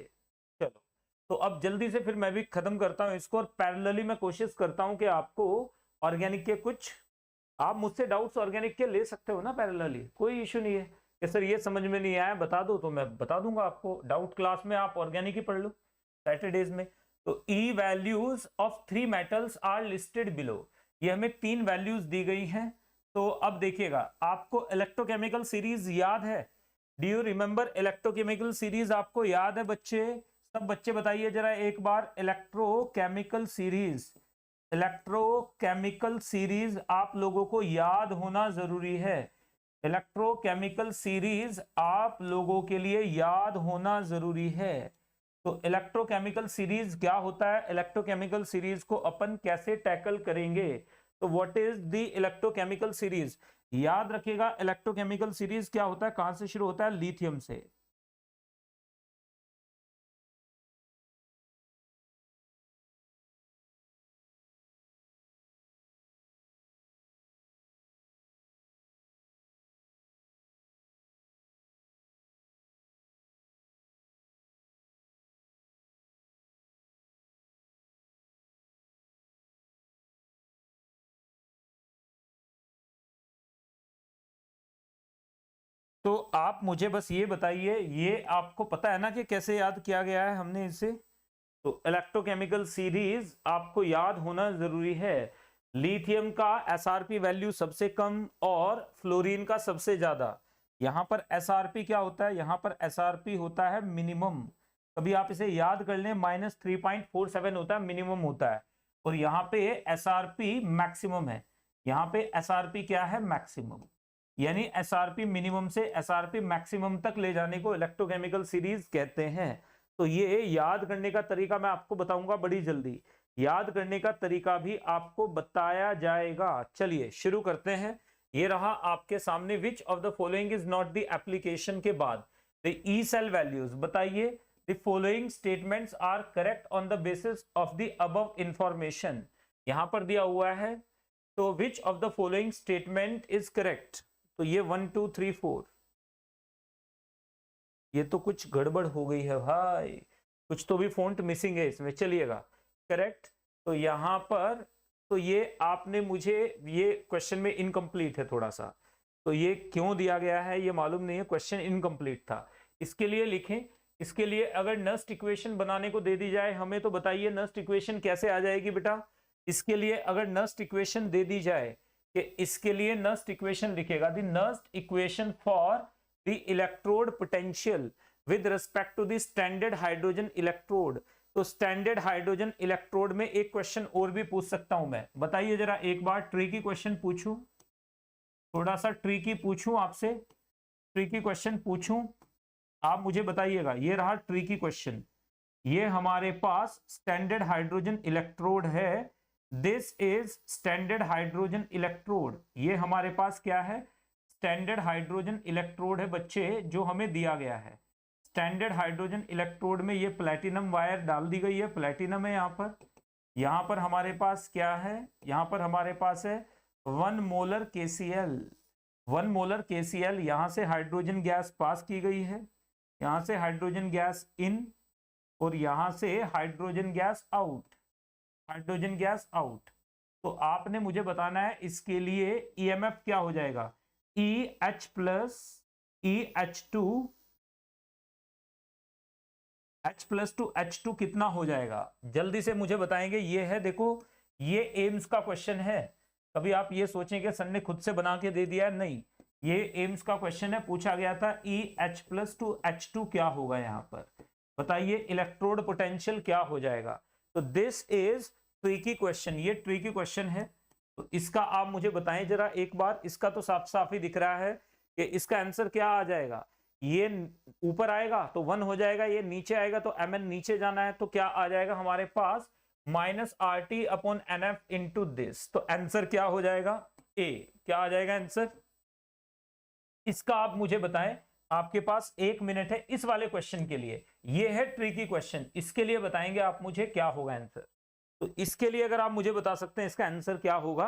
चलो, तो अब जल्दी से फिर मैं भी खत्म करता हूं इसको, और पैरेलली मैं कोशिश करता हूं कि आपको ऑर्गेनिक के कुछ, आप मुझसे डाउट्स ऑर्गेनिक के ले सकते हो ना पैरेलली, कोई इश्यू नहीं है कि सर ये समझ में नहीं आया बता दो, तो मैं बता दूंगा आपको। डाउट क्लास में आप ऑर्गेनिक ही पढ़ लो सैटरडेज में। तो E values of 3 metals are listed below, ये हमें 3 वैल्यूज दी गई हैं। तो अब देखिएगा, आपको इलेक्ट्रोकेमिकल सीरीज याद है? Do you remember electrochemical series? आपको याद है बच्चे? सब बच्चे बताइए जरा एक बार, इलेक्ट्रोकेमिकल सीरीज, इलेक्ट्रोकेमिकल सीरीज आप लोगों को याद होना जरूरी है। इलेक्ट्रोकेमिकल सीरीज आप लोगों के लिए याद होना जरूरी है। तो इलेक्ट्रोकेमिकल सीरीज क्या होता है, इलेक्ट्रोकेमिकल सीरीज को अपन कैसे टैकल करेंगे? तो what is the electrochemical series? याद रखिएगा, इलेक्ट्रोकेमिकल सीरीज क्या होता है, कहां से शुरू होता है? लिथियम से। तो आप मुझे बस ये बताइए, ये आपको पता है ना कि कैसे याद किया गया है हमने इसे? तो इलेक्ट्रोकेमिकल सीरीज आपको याद होना जरूरी है। लिथियम का एसआरपी वैल्यू सबसे कम और फ्लोरीन का सबसे ज्यादा। यहां पर एसआरपी क्या होता है? यहां पर एसआरपी होता है मिनिमम। कभी आप इसे याद कर लें, -3.47 होता है, मिनिमम होता है। और यहाँ पे एसआरपी मैक्सिमम है। यहाँ पे एसआरपी क्या है? मैक्सिमम। यानी एसआरपी मिनिमम से एसआरपी मैक्सिमम तक ले जाने को इलेक्ट्रोकेमिकल सीरीज कहते हैं। तो ये याद करने का तरीका मैं आपको बताऊंगा बड़ी जल्दी। याद करने का तरीका भी आपको बताया जाएगा। चलिए शुरू करते हैं। ये रहा आपके सामने, which of the following is not the application के बाद द ई सेल वैल्यूज। बताइए, the following statements are correct on the basis of the above information. यहां पर दिया हुआ है, तो which of the following statement is correct. तो ये 1 2 3 4, ये तो कुछ गड़बड़ हो गई है भाई, कुछ तो भी फॉन्ट मिसिंग है इसमें। चलिएगा, करेक्ट। तो यहां पर तो ये आपने मुझे, ये क्वेश्चन में इनकम्प्लीट है थोड़ा सा, तो ये क्यों दिया गया है ये मालूम नहीं है, क्वेश्चन इनकम्प्लीट था। इसके लिए लिखें, इसके लिए अगर नस्ट इक्वेशन बनाने को दे दी जाए हमें, तो बताइए नस्ट इक्वेशन कैसे आ जाएगी बेटा? इसके लिए अगर नस्ट इक्वेशन दे दी जाए कि इसके लिए नस्ट इक्वेशन लिखेगा, the Nernst equation for the electrode potential with respect to the standard hydrogen electrode. तो स्टैंडर्ड हाइड्रोजन इलेक्ट्रोड में एक क्वेश्चन और भी पूछ सकता हूं मैं। बताइए जरा, एक बार ट्रिकी क्वेश्चन पूछूं, थोड़ा सा ट्रिकी पूछूं आपसे, ट्रिकी क्वेश्चन पूछूं, आप मुझे बताइएगा। ये रहा ट्रिकी क्वेश्चन। ये हमारे पास स्टैंडर्ड हाइड्रोजन इलेक्ट्रोड है, this is standard hydrogen electrode. ये हमारे पास क्या है? स्टैंडर्ड हाइड्रोजन इलेक्ट्रोड है बच्चे, जो हमें दिया गया है। स्टैंडर्ड हाइड्रोजन इलेक्ट्रोड में ये प्लेटिनम वायर डाल दी गई है, प्लेटिनम है यहाँ पर हमारे पास क्या है? यहाँ पर हमारे पास है 1 मोलर KCl। 1 मोलर KCl, यहां से हाइड्रोजन गैस पास की गई है, यहां से हाइड्रोजन गैस इन और यहां से hydrogen gas out, hydrogen gas out. तो आपने मुझे बताना है इसके लिए ईएमएफ क्या हो जाएगा? EH plus EH2, H plus to H2 कितना हो जाएगा? जल्दी से मुझे बताएंगे। ये है, देखो ये एम्स का क्वेश्चन है। कभी आप ये सोचें कि सर ने खुद से बना के दे दिया है, नहीं, ये एम्स का क्वेश्चन है, पूछा गया था EH प्लस टू H2 क्या होगा यहाँ पर? बताइए इलेक्ट्रोड पोटेंशियल क्या हो जाएगा? तो दिस इज ट्रिकी क्वेश्चन, ये ट्रिकी क्वेश्चन है। तो इसका आप मुझे बताएं जरा एक बार। इसका तो साफ साफ ही दिख रहा है कि इसका आंसर क्या आ जाएगा। ये ऊपर आएगा तो 1 हो जाएगा, ये नीचे आएगा तो Mn नीचे जाना है, तो क्या आ जाएगा हमारे पास? -RT/NF into this. तो आंसर क्या हो जाएगा? ए। क्या आ जाएगा आंसर? इसका आप मुझे बताएं। आपके पास 1 मिनट है इस वाले क्वेश्चन के लिए। ये है ट्रिकी क्वेश्चन, इसके लिए बताएंगे आप मुझे क्या होगा आंसर। तो इसके लिए अगर आप मुझे बता सकते हैं इसका आंसर क्या होगा,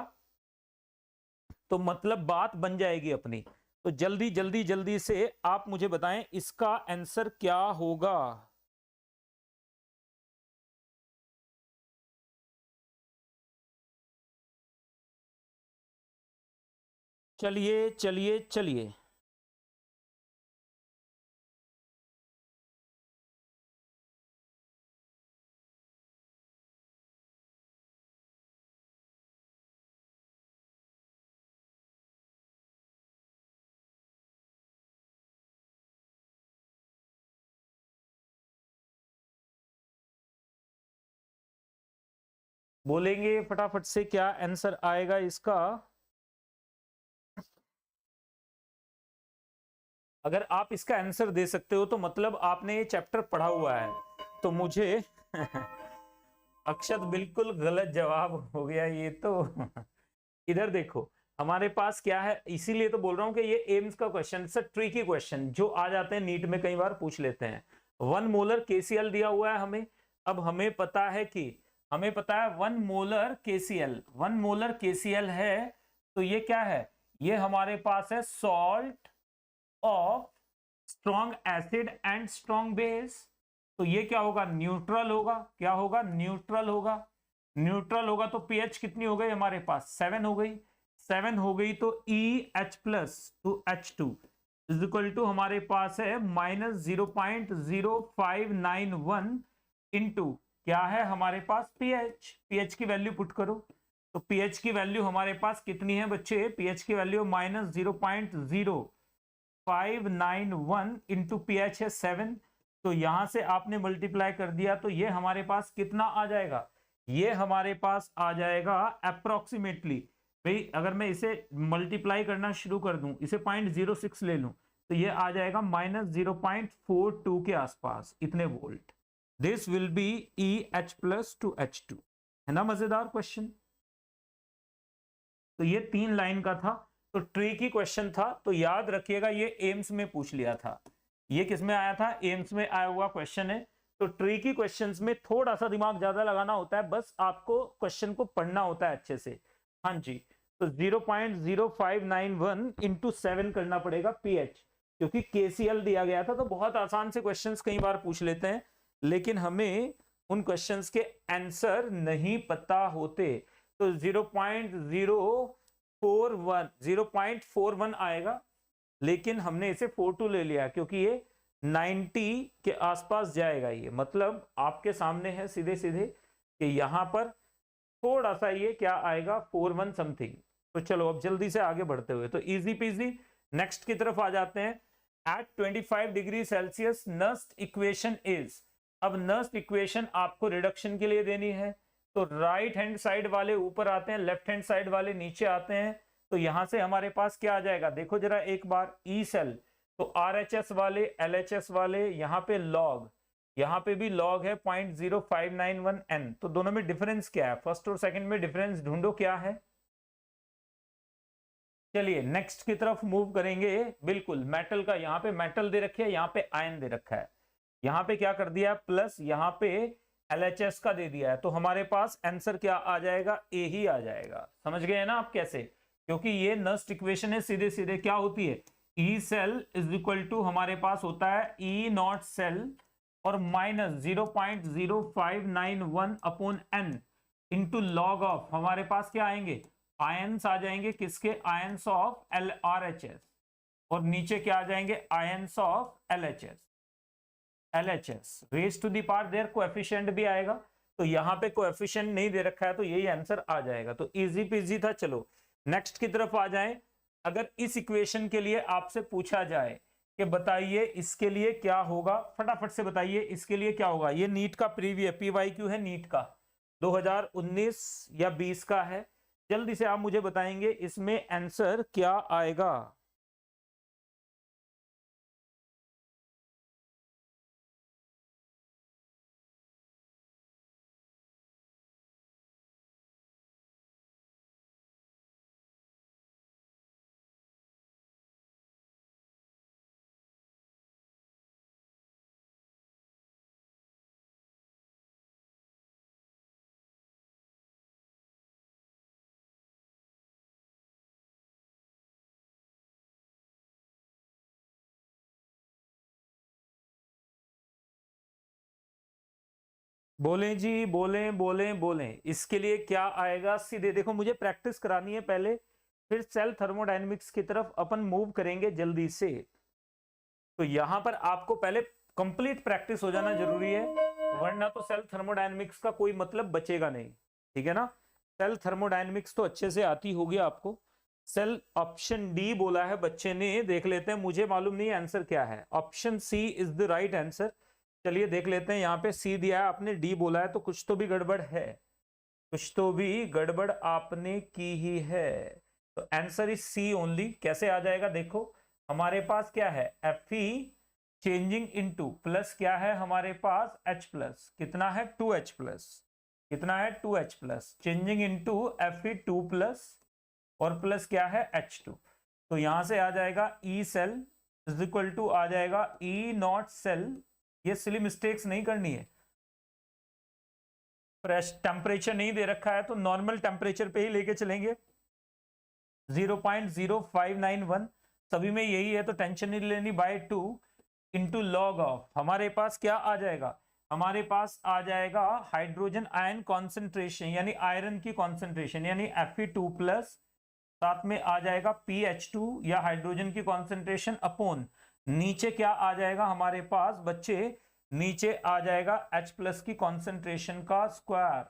तो मतलब बात बन जाएगी अपनी। तो जल्दी जल्दी जल्दी से आप मुझे बताएं इसका आंसर क्या होगा। चलिए चलिए चलिए, बोलेंगे फटाफट से क्या आंसर आएगा इसका। अगर आप इसका आंसर दे सकते हो तो मतलब आपने ये चैप्टर पढ़ा हुआ है। तो मुझे अक्षत बिल्कुल गलत जवाब हो गया ये तो। इधर देखो हमारे पास क्या है, इसीलिए तो बोल रहा हूं कि ये एम्स का क्वेश्चन, ट्रिकी क्वेश्चन जो आ जाते हैं नीट में, कई बार पूछ लेते हैं। 1 मोलर KCl दिया हुआ है हमें। अब हमें पता है कि, हमें पता है 1 मोलर KCl, 1 मोलर KCl है, तो ये क्या है? ये हमारे पास है salt of strong acid and strong base. तो ये क्या होगा? न्यूट्रल होगा। क्या होगा? न्यूट्रल होगा। न्यूट्रल होगा तो pH कितनी हो गई हमारे पास? 7 हो गई। 7 हो गई तो EH plus to H2, is equal to हमारे पास है -0.0591 इंटू क्या है हमारे पास पीएच। पीएच की वैल्यू पुट करो, तो पीएच की वैल्यू हमारे पास कितनी है बच्चे, पीएच की वैल्यू -0.0591 इंटू पीएच है 7। तो यहां से आपने मल्टीप्लाई कर दिया तो ये हमारे पास कितना आ जाएगा, ये हमारे पास आ जाएगा अप्रोक्सीमेटली, भाई अगर मैं इसे मल्टीप्लाई करना शुरू कर दूं, इसे 0.06 ले लूं, तो ये आ जाएगा -0.42 के आसपास, इतने volt. This will B EH plus to H2, है ना मजेदार क्वेश्चन। तो ये 3 लाइन का था, तो ट्रिकी क्वेश्चन था, तो याद रखिएगा ये एम्स में पूछ लिया था। ये किस में आया था, एम्स में आया हुआ क्वेश्चन है। तो ट्रिकी क्वेश्चंस में थोड़ा सा दिमाग ज्यादा लगाना होता है, बस आपको क्वेश्चन को पढ़ना होता है अच्छे से। हाँ जी, तो 0.0591 इंटू 7 करना पड़ेगा पीएच, क्योंकि केसीएल दिया गया था। तो बहुत आसान से क्वेश्चंस कई बार पूछ लेते हैं, लेकिन हमें उन क्वेश्चंस के आंसर नहीं पता होते। तो 0.41 आएगा, लेकिन हमने इसे 42 ले लिया क्योंकि ये 90 के आसपास जाएगा। ये मतलब आपके सामने है सीधे सीधे कि यहां पर थोड़ा सा ये क्या आएगा 41 समथिंग। तो चलो अब जल्दी से आगे बढ़ते हुए, तो इजी पीजी नेक्स्ट की तरफ आ जाते हैं। At 25 degree Celsius Nernst equation is. अब नस्ट इक्वेशन आपको रिडक्शन के लिए देनी है, तो राइट हैंड साइड वाले ऊपर आते हैं, लेफ्ट हैंड साइड वाले नीचे आते हैं। तो यहां से हमारे पास क्या आ जाएगा, देखो जरा एक बार, ई सेल, तो RHS वाले LHS वाले, यहाँ पे लॉग, यहाँ पे भी लॉग है 0.0591 n। तो दोनों में डिफरेंस क्या है, फर्स्ट और सेकंड में डिफरेंस ढूंढो क्या है। चलिए नेक्स्ट की तरफ मूव करेंगे। बिल्कुल मेटल का, यहाँ पे मेटल दे रखे है, यहाँ पे आयन दे रखा है, यहाँ पे क्या कर दिया प्लस, यहाँ पे LHS का दे दिया है। तो हमारे पास आंसर क्या आ जाएगा, ए ही आ जाएगा। समझ गए ना आप कैसे, क्योंकि ये नस्ट इक्वेशन है, सीधे सीधे क्या होती है, E cell is equal to हमारे पास होता है ई नॉट सेल और minus 0.0591 upon n into log of, हमारे पास क्या आएंगे, आयंस आ जाएंगे, किसके, आयंस ऑफ LRHS, और नीचे क्या आ जाएंगे, ions of LHS raise to the power their coefficient भी आएगा। तो यहाँ पे कोएफिशिएंट नहीं दे रखा है, तो यही आंसर आ जाएगा। तो इजी पीजी था। चलो नेक्स्ट की तरफ आ जाएं। अगर इस इक्वेशन के लिए आपसे पूछा जाए कि बताइए इसके लिए क्या होगा, फटाफट से बताइए इसके लिए क्या होगा। ये नीट का प्रीवियस PYQ है, नीट का 2019 या 20 का है। जल्दी से आप मुझे बताएंगे इसमें आंसर क्या आएगा। बोलें जी, बोलें बोलें बोलें, इसके लिए क्या आएगा। सीधे देखो, मुझे प्रैक्टिस करानी है पहले, फिर सेल थर्मोडायनेमिक्स की तरफ अपन मूव करेंगे जल्दी से। तो यहां पर आपको पहले कंप्लीट प्रैक्टिस हो जाना जरूरी है, वरना तो सेल थर्मोडायनेमिक्स का कोई मतलब बचेगा नहीं। ठीक है ना, सेल थर्मोडायनेमिक्स तो अच्छे से आती होगी आपको। सेल ऑप्शन डी बोला है बच्चे ने, देख लेते हैं, मुझे मालूम नहीं आंसर क्या है। Option C is the right answer. चलिए देख लेते हैं, यहाँ पे सी दिया है, आपने डी बोला है, तो कुछ तो भी गड़बड़ है, कुछ तो भी गड़बड़ आपने की ही है। तो आंसर इज सी ओनली। कैसे आ जाएगा, देखो हमारे पास क्या है, Fe चेंजिंग इनटू प्लस क्या है हमारे पास H प्लस, कितना है 2H प्लस, कितना है 2H plus, changing into Fe2 plus, और प्लस क्या है H2। तो यहां से आ जाएगा E cell is equal to आ जाएगा E नॉट सेल। ये सिली मिस्टेक्स नहीं करनी है, टेम्परेचर नहीं दे रखा है तो नॉर्मल टेम्परेचर पे ही लेके चलेंगे। 0.0591 सभी में यही है, तो टेंशन नहीं लेनी। बाय 2 इंटू लॉग ऑफ, हमारे पास क्या आ जाएगा, हमारे पास आ जाएगा हाइड्रोजन आयन कॉन्सेंट्रेशन, यानी आयरन की कॉन्सेंट्रेशन, यानी Fe2 प्लस साथ में आ जाएगा PH2 या हाइड्रोजन की कॉन्सेंट्रेशन अपॉन नीचे क्या आ जाएगा हमारे पास बच्चे, नीचे आ जाएगा H+ की कॉन्सेंट्रेशन का स्क्वायर,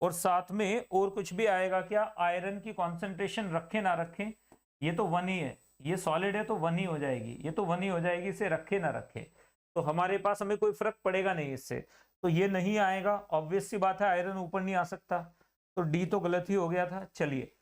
और साथ में और कुछ भी आएगा क्या, आयरन की कॉन्सेंट्रेशन रखे ना रखें, ये तो 1 ही है, ये सॉलिड है तो 1 ही हो जाएगी, ये तो 1 ही हो जाएगी, इसे रखे ना रखे तो हमारे पास हमें कोई फर्क पड़ेगा नहीं इससे, तो ये नहीं आएगा, ऑब्वियस सी बात है आयरन ऊपर नहीं आ सकता, तो डी तो गलत ही हो गया था। चलिए,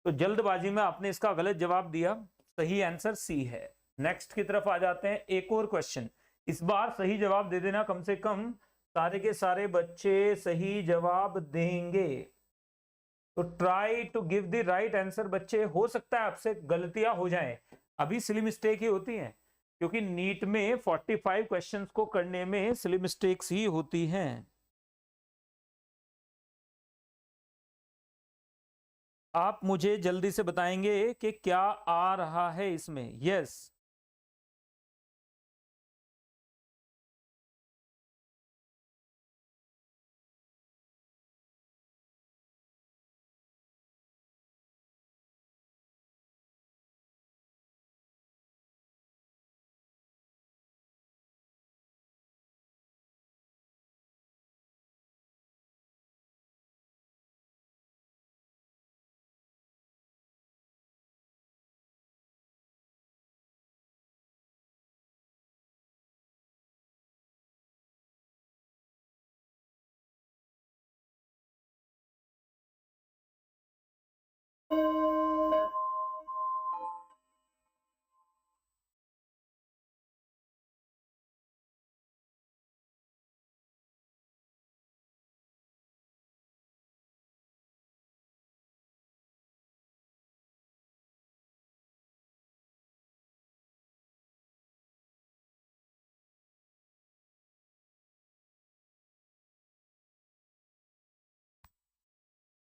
तो जल्दबाजी में आपने इसका गलत जवाब दिया, सही आंसर सी है। नेक्स्ट की तरफ आ जाते हैं, एक और क्वेश्चन, इस बार सही जवाब दे देना, कम से कम सारे के सारे बच्चे सही जवाब देंगे, तो try to give the right answer बच्चे। हो सकता है आपसे गलतियां हो जाएं, अभी सिली मिस्टेक ही होती हैं, क्योंकि नीट में 45 क्वेश्चंस को करने में सिली मिस्टेक्स ही होती हैं। आप मुझे जल्दी से बताएंगे कि क्या आ रहा है इसमें। यस,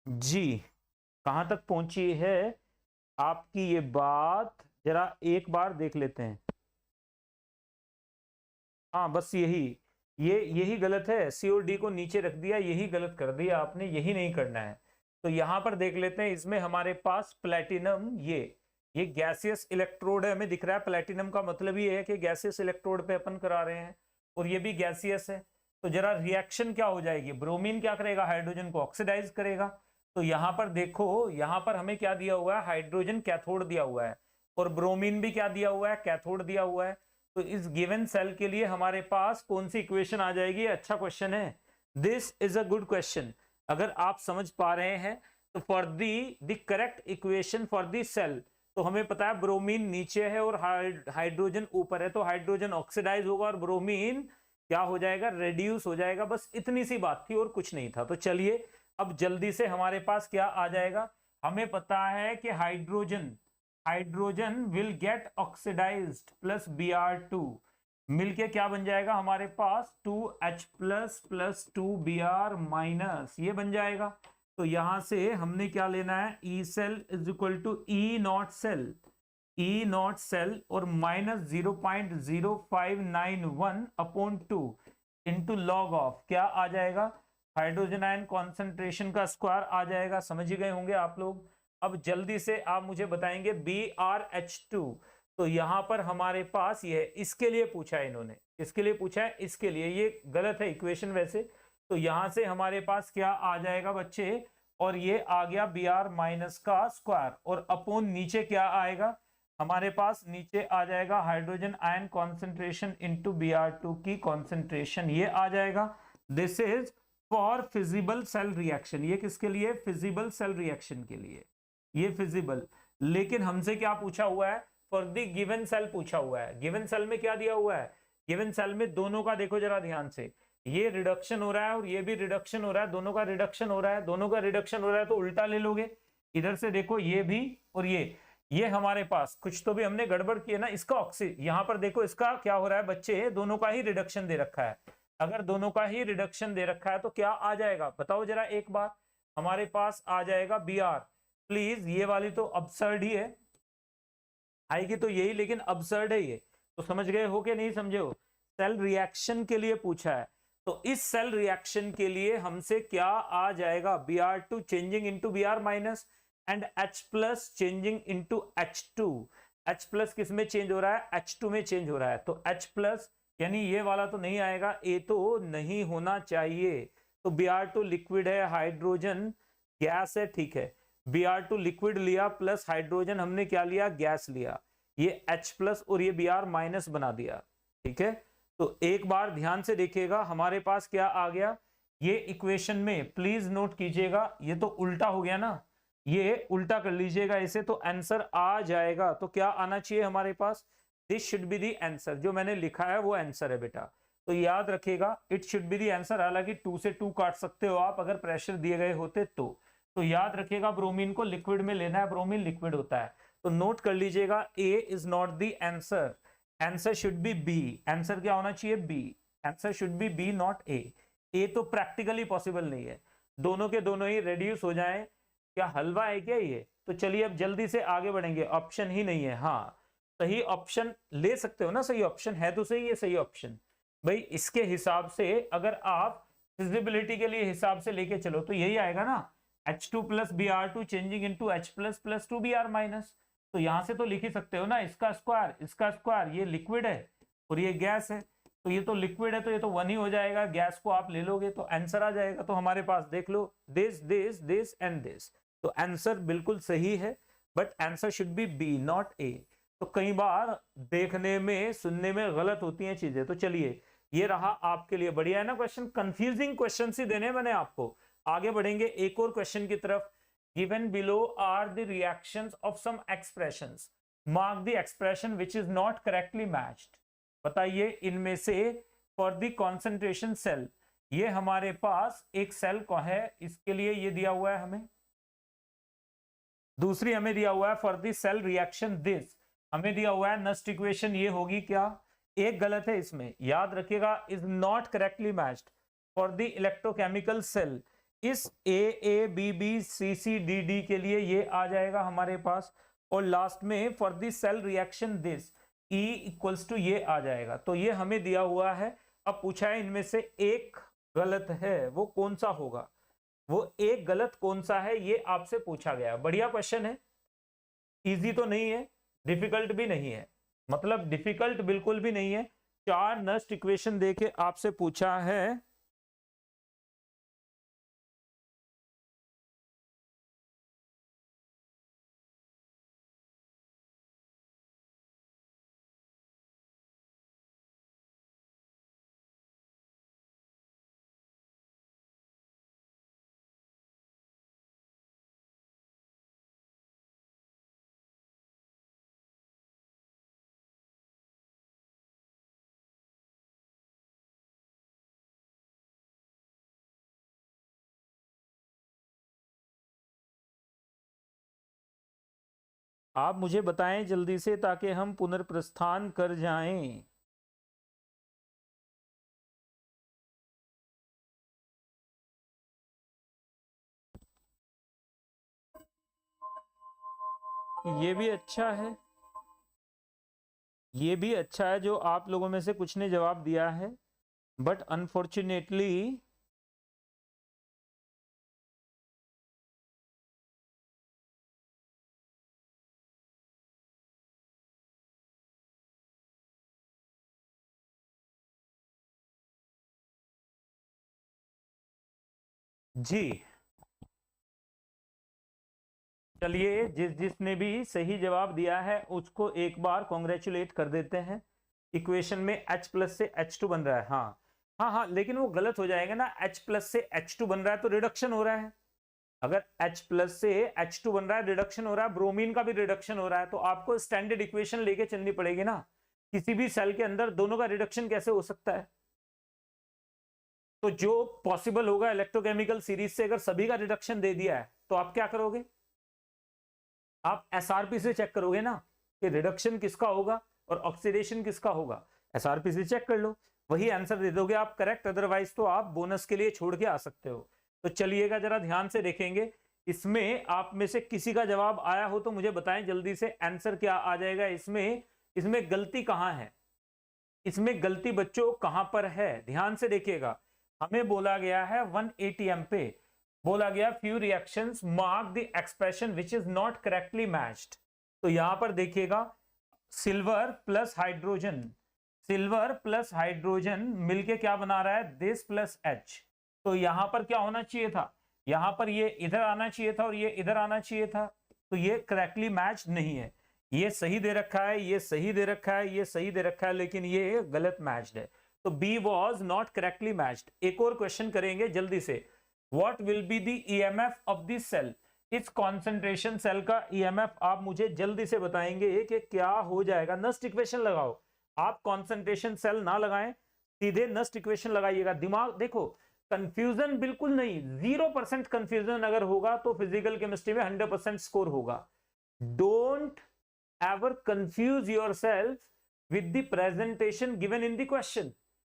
जी, कहां तक पहुंची है आपकी ये बात, जरा एक बार देख लेते हैं। हाँ, बस यही गलत है, सी और डी को नीचे रख दिया, यही गलत कर दिया आपने, यही नहीं करना है। तो यहां पर देख लेते हैं, इसमें हमारे पास प्लेटिनम, ये गैसियस इलेक्ट्रोड है, हमें दिख रहा है प्लेटिनम का मतलब ये है कि गैसियस इलेक्ट्रोड पे अपन करा रहे हैं, और ये भी गैसियस है। तो जरा रिएक्शन क्या हो जाएगी, ब्रोमीन क्या करेगा, हाइड्रोजन को ऑक्सीडाइज करेगा। तो यहाँ पर देखो, यहाँ पर हमें क्या दिया हुआ है, हाइड्रोजन कैथोड दिया हुआ है, और ब्रोमीन भी क्या दिया हुआ है, कैथोड दिया हुआ है। तो इस गिवन सेल के लिए हमारे पास कौन सी इक्वेशन आ जाएगी, अच्छा क्वेश्चन है, this is a good question. अगर आप समझ पा रहे हैं तो for the correct equation for the cell, तो हमें पता है ब्रोमीन नीचे है और हाइड्रोजन ऊपर है, तो हाइड्रोजन ऑक्सीडाइज होगा और ब्रोमीन क्या हो जाएगा, रेड्यूस हो जाएगा, बस इतनी सी बात थी और कुछ नहीं था। तो चलिए अब जल्दी से हमारे पास क्या आ जाएगा, हमें पता है कि hydrogen will get oxidised plus Br2 मिलके क्या बन जाएगा हमारे पास 2H प्लस 2Br-, ये बन जाएगा। तो यहां से हमने क्या लेना है, E cell is equal to E not cell और minus 0.0591 upon 2 into log of क्या आ जाएगा, हाइड्रोजन आयन कॉन्सेंट्रेशन का स्क्वायर आ जाएगा। समझ ही गए होंगे आप लोग। अब जल्दी से आप मुझे बताएंगे BrH2, तो यहां पर हमारे पास ये है, इसके लिए पूछा है इन्होंने, इसके लिए पूछा है, इसके लिए, ये गलत है इक्वेशन वैसे। तो यहां से हमारे पास क्या आ जाएगा बच्चे, और ये आ गया Br माइनस का स्क्वायर, और अपॉन नीचे क्या आएगा हमारे पास, नीचे आ जाएगा hydrogen ion concentration into Br2 की कॉन्सेंट्रेशन, ये आ जाएगा। This is for feasible cell reaction, ये किसके लिए, फिजिबल सेल रिएक्शन के लिए, ये फिजिबल। लेकिन हमसे क्या पूछा हुआ है, फॉर द गिवन सेल पूछा हुआ है। गिवन सेल में क्या दिया हुआ है, गिवन सेल में दोनों का देखो जरा ध्यान से, ये रिडक्शन हो रहा है और ये भी रिडक्शन हो रहा है, दोनों का रिडक्शन हो रहा है, दोनों का रिडक्शन हो रहा है, तो उल्टा ले लोगे, इधर से देखो ये भी और ये हमारे पास कुछ तो भी हमने गड़बड़ की है ना, इसका ऑक्सी, यहाँ पर देखो इसका क्या हो रहा है बच्चे, दोनों का ही रिडक्शन दे रखा है। अगर दोनों का ही रिडक्शन दे रखा है तो क्या आ जाएगा बताओ जरा एक बार, हमारे पास आ जाएगा Br। प्लीज, ये वाली तो अबसर्ड ही है, आएगी तो यही, लेकिन अबसर्ड है ये, तो समझ गए हो कि नहीं समझे हो। सेल रिएक्शन के लिए पूछा है, तो इस सेल रिएक्शन के लिए हमसे क्या आ जाएगा, Br2 changing into Br minus, and H plus changing into H2। H plus किस में चेंज हो रहा है? H2 में चेंज हो रहा है। तो H प्लस यानी ये वाला तो नहीं आएगा, ए तो नहीं होना चाहिए। तो Br2 लिक्विड है, हाइड्रोजन गैस है, ठीक है। Br2 लिक्विड लिया प्लस हाइड्रोजन हमने क्या लिया? गैस लिया। ये H प्लस और ये Br माइनस बना दिया, ठीक है। तो एक बार ध्यान से देखिएगा हमारे पास क्या आ गया। ये इक्वेशन में प्लीज नोट कीजिएगा, ये तो उल्टा हो गया ना, ये उल्टा कर लीजिएगा इसे, तो आंसर आ जाएगा। तो क्या आना चाहिए हमारे पास? This should be the answer. जो मैंने लिखा है वो आंसर है बेटा, तो याद रखिएगा it should be the answer. हालांकि 2 से 2 काट सकते हो आप अगर प्रेशर दिए गए होते तो याद रखिएगा ब्रोमीन को लिक्विड में लेना है, ब्रोमीन लिक्विड होता है। तो नोट कर लीजिएगा A is not the answer, answer should be B. आंसर क्या होना चाहिए? B. Answer should be B not A. A तो प्रैक्टिकली पॉसिबल नहीं है, दोनों के दोनों ही रेड्यूस हो जाएं। क्या हलवा है क्या ये? तो चलिए अब जल्दी से आगे बढ़ेंगे। ऑप्शन ही नहीं है, हाँ सही ऑप्शन ले सकते हो ना, सही ऑप्शन है तो सही है, सही ऑप्शन भाई। इसके हिसाब से अगर आप फिजिबिलिटी के लिए हिसाब से लेके चलो तो यही आएगा ना, H2 plus Br2 changing into H plus plus 2Br minus. तो यहां से तो लिख ही सकते हो ना, इसका स्क्वायर, ये लिक्विड है और ये गैस है, तो ये तो लिक्विड है तो ये तो 1 ही हो जाएगा, गैस को आप ले लोगे तो आंसर आ जाएगा। तो हमारे पास देख लो this this this and this, तो आंसर बिल्कुल सही है, but answer should be B not A. तो कई बार देखने में सुनने में गलत होती हैं चीजें। तो चलिए ये रहा आपके लिए, बढ़िया है ना क्वेश्चन, कंफ्यूजिंग क्वेश्चन ही देने मैंने आपको। आगे बढ़ेंगे एक और क्वेश्चन की तरफ। Given below are the reactions of some expressions, mark the expression which is not correctly matched. बताइए इनमें से फॉर द कंसंट्रेशन सेल, ये हमारे पास एक सेल को है, इसके लिए ये दिया हुआ है हमें। दूसरी हमें दिया हुआ है for the cell reaction this, हमें दिया हुआ है नस्ट इक्वेशन, ये होगी क्या? एक गलत है इसमें, याद रखिएगा is not correctly matched for the electrochemical cell. इस A B B C C D D के लिए ये आ जाएगा हमारे पास, और लास्ट में for the cell reaction this E equals to ये आ जाएगा। तो ये हमें दिया हुआ है। अब पूछा है इनमें से एक गलत है, वो कौन सा होगा? वो एक गलत कौन सा है ये आपसे पूछा गया। बढ़िया क्वेश्चन है, इजी तो नहीं है, डिफिकल्ट भी नहीं है, मतलब डिफिकल्ट बिल्कुल भी नहीं है। 4 नस्ट इक्वेशन देके आपसे पूछा है। आप मुझे बताएं जल्दी से ताकि हम पुनर्प्रस्थान कर जाएं। ये भी अच्छा है, ये भी अच्छा है जो आप लोगों में से कुछ ने जवाब दिया है, बट अनफॉर्चुनेटली जी। चलिए जिसने भी सही जवाब दिया है उसको एक बार कॉन्ग्रेचुलेट कर देते हैं। इक्वेशन में H प्लस से H2 बन रहा है, हाँ हाँ हाँ, लेकिन वो गलत हो जाएगा ना, H प्लस से H2 बन रहा है तो रिडक्शन हो रहा है। अगर H प्लस से H2 बन रहा है, रिडक्शन हो रहा है, ब्रोमीन का भी रिडक्शन हो रहा है, तो आपको स्टैंडर्ड इक्वेशन लेके चलनी पड़ेगी ना। किसी भी सेल के अंदर दोनों का रिडक्शन कैसे हो सकता है? तो जो पॉसिबल होगा इलेक्ट्रोकेमिकल सीरीज से, अगर सभी का रिडक्शन दे दिया है तो आप क्या करोगे? आप एसआरपी से चेक करोगे ना कि रिडक्शन किसका होगा और ऑक्सीडेशन किसका होगा। एसआरपी से चेक कर लो, वही आंसर दे दोगे आप करेक्ट, अदरवाइज तो आप बोनस के लिए छोड़ के आ सकते हो। तो चलिएगा जरा ध्यान से देखेंगे, इसमें आप में से किसी का जवाब आया हो तो मुझे बताएं जल्दी से आंसर क्या आ जाएगा। इसमें गलती कहां है? इसमें गलती बच्चों कहां पर है? ध्यान से देखिएगा, हमें बोला गया है 1 atm पे, बोला गया few reactions mark the expression which is not correctly matched. तो यहां पर देखिएगा सिल्वर प्लस हाइड्रोजन मिलके क्या बना रहा है, दिस प्लस एच। तो यहां पर क्या होना चाहिए था, यहां पर ये इधर आना चाहिए था और ये इधर आना चाहिए था, तो ये करेक्टली मैच नहीं है। ये सही दे रखा है, ये सही दे रखा है, ये सही दे रखा है, लेकिन ये गलत मैच्ड है। तो B was not correctly matched. एक और क्वेश्चन करेंगे जल्दी से। What will be the EMF of this cell, इस कॉन्सेंट्रेशन सेल का ईएमएफ आप मुझे जल्दी से बताएंगे कि क्या हो जाएगा। नस्ट इक्वेशन लगाओ, आप कॉन्सेंट्रेशन सेल ना लगाएं, सीधे नस्ट इक्वेशन लगाइएगा। दिमाग देखो, कंफ्यूजन बिल्कुल नहीं, 0% कंफ्यूजन अगर होगा तो फिजिकल केमिस्ट्री में 100% स्कोर होगा। Don't ever confuse yourself with the presentation given in the question.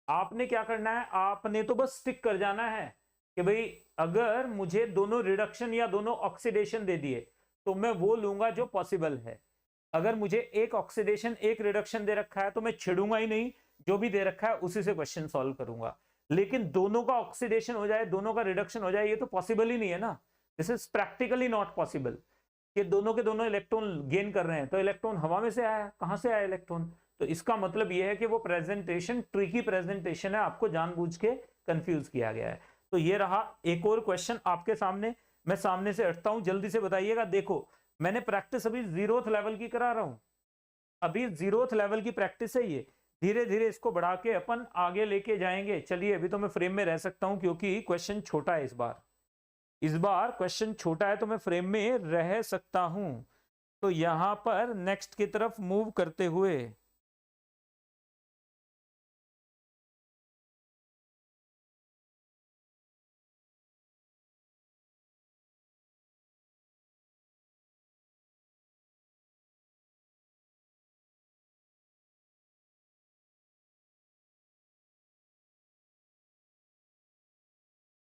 आपने क्या करना है, आपने तो बस स्टिक कर जाना है कि भाई अगर मुझे दोनों रिडक्शन या दोनों ऑक्सीडेशन दे दिए तो मैं वो लूंगा जो पॉसिबल है। अगर मुझे एक ऑक्सीडेशन एक रिडक्शन दे रखा है तो मैं छिड़ूंगा ही नहीं, जो भी दे रखा है उसी से क्वेश्चन सॉल्व करूंगा। लेकिन दोनों का ऑक्सीडेशन हो जाए, दोनों का रिडक्शन हो जाए, ये तो पॉसिबल ही नहीं है ना। This is practically not possible कि दोनों के दोनों इलेक्ट्रॉन गेन कर रहे हैं। तो इलेक्ट्रॉन हवा में से आया, कहां से आया इलेक्ट्रॉन? तो इसका मतलब यह है कि वो प्रेजेंटेशन ट्रिकी प्रेजेंटेशन है, आपको जानबूझ के कंफ्यूज किया गया है। तो ये रहा एक और क्वेश्चन आपके सामने, मैं सामने से हटता हूं, जल्दी से बताइएगा। देखो मैंने प्रैक्टिस अभी 0th लेवल की करा रहा हूं, अभी 0th लेवल की प्रैक्टिस है ये। धीरे धीरे इसको बढ़ा के अपन आगे लेके जाएंगे। चलिए अभी तो मैं फ्रेम में रह सकता हूं क्योंकि क्वेश्चन छोटा है इस बार क्वेश्चन छोटा है तो मैं फ्रेम में रह सकता हूं। तो यहां पर नेक्स्ट की तरफ मूव करते हुए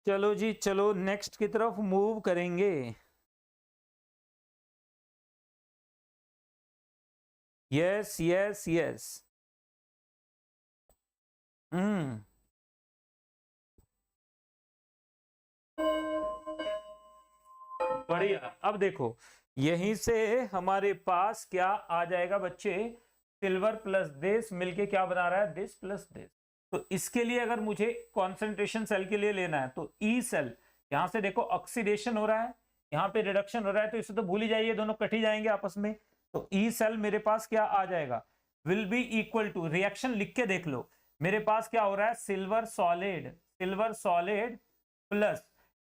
चलो जी, चलो नेक्स्ट की तरफ मूव करेंगे। यस यस यस, बढ़िया। अब देखो यहीं से हमारे पास क्या आ जाएगा बच्चे, सिल्वर प्लस दिस मिलके क्या बना रहा है, दिस प्लस दिस। तो इसके लिए अगर मुझे कॉन्सेंट्रेशन सेल के लिए लेना है तो ई सेल, यहां से देखो ऑक्सीडेशन हो रहा है, यहाँ पे रिडक्शन हो रहा है, तो इसे तो भूल ही जाइए, दोनों कट ही जाएंगे आपस में। तो ई सेल मेरे पास क्या आ जाएगा, will be equal to, reaction लिख के देख लो, मेरे पास क्या हो रहा है, सिल्वर सॉलिड प्लस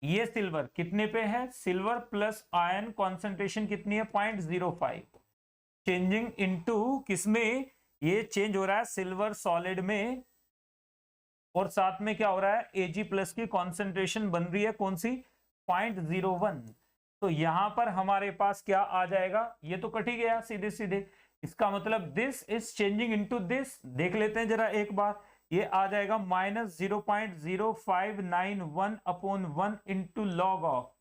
ये सिल्वर कितने पे है, सिल्वर प्लस आयन कॉन्सेंट्रेशन कितनी है, 0.05, चेंजिंग इनटू किसमें, ये चेंज हो रहा है सिल्वर सॉलिड में, और साथ में क्या हो रहा है, Ag प्लस की कॉन्सेंट्रेशन बन रही है कौन सी, 0.01। तो यहां पर हमारे पास क्या आ जाएगा, ये तो कट ही गया सीधे सीधे, इसका मतलब this is changing into this. देख लेते हैं जरा एक बार, ये आ जाएगा -0.0591 अपॉन 1 इंटू लॉग ऑफ,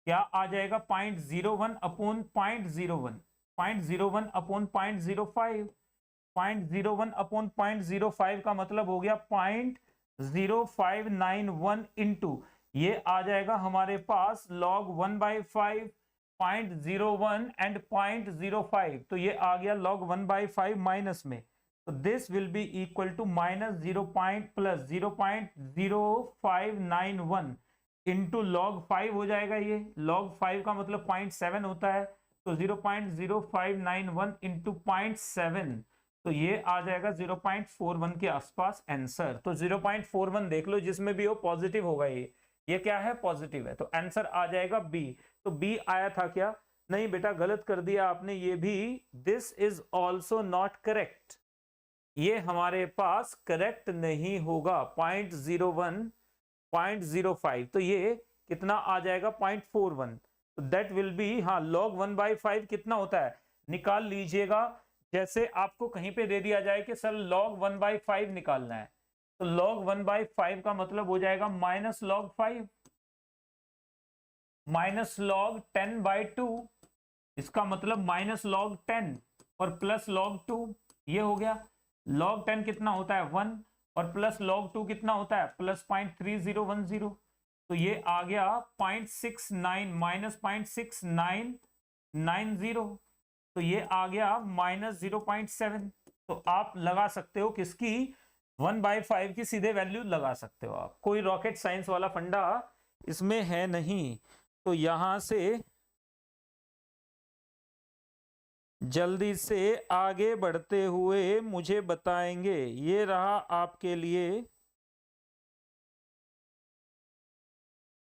क्या आ जाएगा 0.01 अपॉन 0.01, 0.01 अपॉन 0.05, 0.01 अपॉन 0.05 का मतलब हो गया 0.0591 इंटू, ये आ जाएगा हमारे पास log 1/5, 0.01 एंड 0.05, तो ये आ गया log 1/5 माइनस में, तो this will be equal to -0.0591 into log 5 हो जाएगा। ये log 5 का मतलब 0.7 होता है, तो 0.0591 इंटू 0.7, तो ये आ जाएगा 0.41 के आसपास आंसर। तो 0.41 देख लो, जिसमें भी हो पॉजिटिव होगा, ये क्या है, पॉजिटिव है, तो आंसर आ जाएगा बी। तो बी आया था क्या, नहीं बेटा गलत कर दिया आपने, ये भी, this is also not correct, ये हमारे पास करेक्ट नहीं होगा, 0.01, 0.05, तो ये कितना आ जाएगा 0.41, तो दैट विल बी, हाँ log 1/5 कितना होता है, निकाल लीजिएगा। जैसे आपको कहीं पे दे दिया जाए कि सर log 1/5 निकालना है, तो log 1/5 का मतलब हो जाएगा -log 5 -log 10/2, इसका मतलब -log 10 और प्लस log 2, ये हो गया। log 10 कितना होता है 1, और प्लस log 2 कितना होता है, प्लस 0.3010, तो ये आ गया 0.69 माइनस 0.6990, तो ये आ गया माइनस 0.7। तो आप लगा सकते हो किसकी, 1/5 की सीधे वैल्यू लगा सकते हो आप, कोई रॉकेट साइंस वाला फंडा इसमें है नहीं। तो यहां से जल्दी से आगे बढ़ते हुए मुझे बताएंगे, ये रहा आपके लिए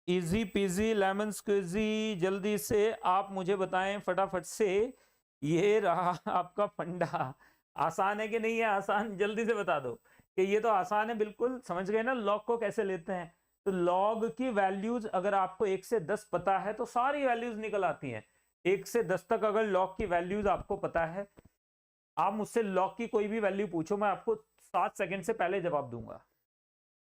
इजी पीजी लेमन स्क्विजी। जल्दी से आप मुझे बताएं फटाफट से, ये रहा आपका फंडा। आसान है कि नहीं है? आसान, जल्दी से बता दो कि ये तो आसान है बिल्कुल। समझ गए ना लॉग को कैसे लेते हैं? तो लॉग की वैल्यूज अगर आपको 1 से 10 पता है तो सारी वैल्यूज निकल आती हैं। 1 से 10 तक अगर लॉग की वैल्यूज आपको पता है, आप मुझसे लॉग की कोई भी वैल्यू पूछो, मैं आपको 7 सेकंड से पहले जवाब दूंगा।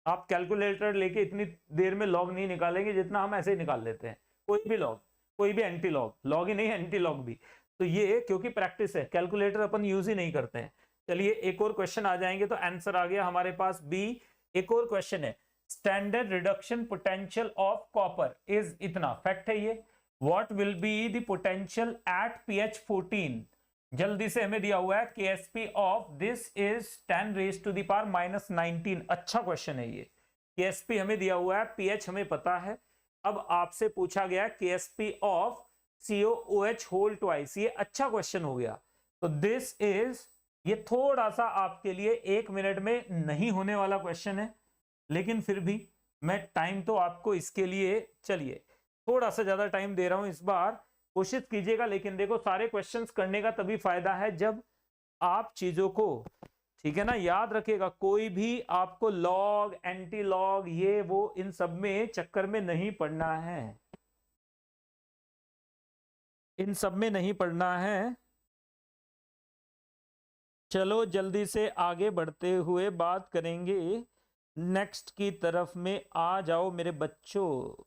आप कैलकुलेटर लेके इतनी देर में लॉग नहीं निकालेंगे जितना हम ऐसे ही निकाल लेते हैं। कोई भी लॉग, कोई भी एंटी लॉग, लॉग ही नहीं एंटी लॉग भी। तो ये क्योंकि प्रैक्टिस है, कैलकुलेटर अपन यूज ही नहीं करते हैं। चलिए एक और क्वेश्चन आ जाएंगे। तो आंसर आ गया हमारे पास बी। एक और क्वेश्चन है, standard reduction potential of copper is इतना, फैक्ट है ये। What will be the potential at pH 14? जल्दी से हमें दिया हुआ है KSP of this is 10 raise to the power -19। अच्छा क्वेश्चन है ये। KSP हमें दिया हुआ है, pH हमें पता है। अब आपसे पूछा गया KSP of COOH whole twice, ये अच्छा क्वेश्चन हो गया। तो दिस इज, ये थोड़ा सा आपके लिए 1 मिनट में नहीं होने वाला क्वेश्चन है, लेकिन फिर भी मैं टाइम तो आपको इसके लिए, चलिए थोड़ा सा ज्यादा टाइम दे रहा हूं इस बार, कोशिश कीजिएगा। लेकिन देखो सारे क्वेश्चंस करने का तभी फायदा है जब आप चीजों को, ठीक है ना, याद रखिएगा। कोई भी आपको लॉग एंटी लॉग ये वो इन सब में चक्कर में नहीं पड़ना है, इन सब में नहीं पड़ना है। चलो जल्दी से आगे बढ़ते हुए बात करेंगे नेक्स्ट की तरफ में। आ जाओ मेरे बच्चों।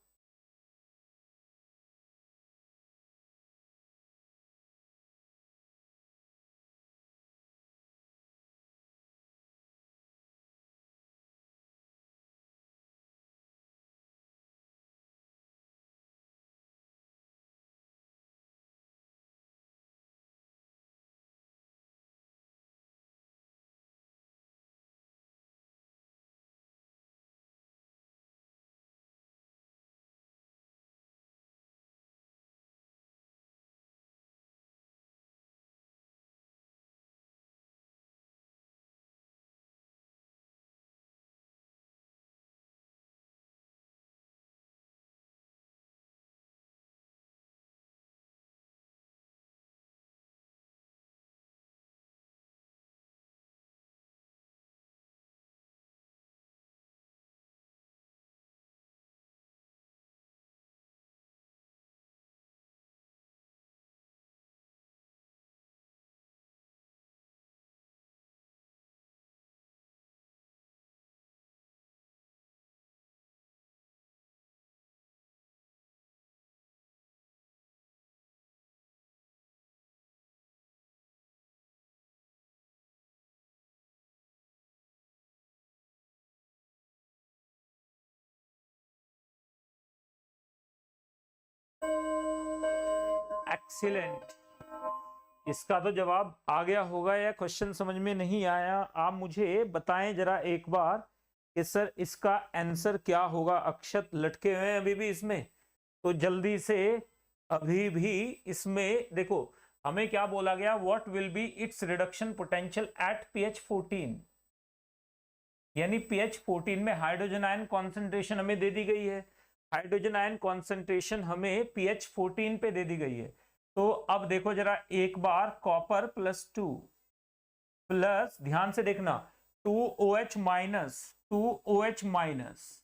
एक्सीलेंट, इसका तो जवाब आ गया होगा या क्वेश्चन समझ में नहीं आया? आप मुझे बताएं जरा एक बार कि सर इसका आंसर क्या होगा। अक्षत लटके हुए हैं अभी भी इसमें, तो जल्दी से अभी भी इसमें देखो हमें क्या बोला गया, what will B it's reduction potential at pH 14, यानी pH 14 में हाइड्रोजन आयन कॉन्सेंट्रेशन हमें दे दी गई है। हाइड्रोजन आयन कॉन्सेंट्रेशन हमें pH 14 पे दे दी गई है। तो अब देखो जरा एक बार, कॉपर +2 प्लस, ध्यान से देखना, 2OH माइनस, 2OH माइनस,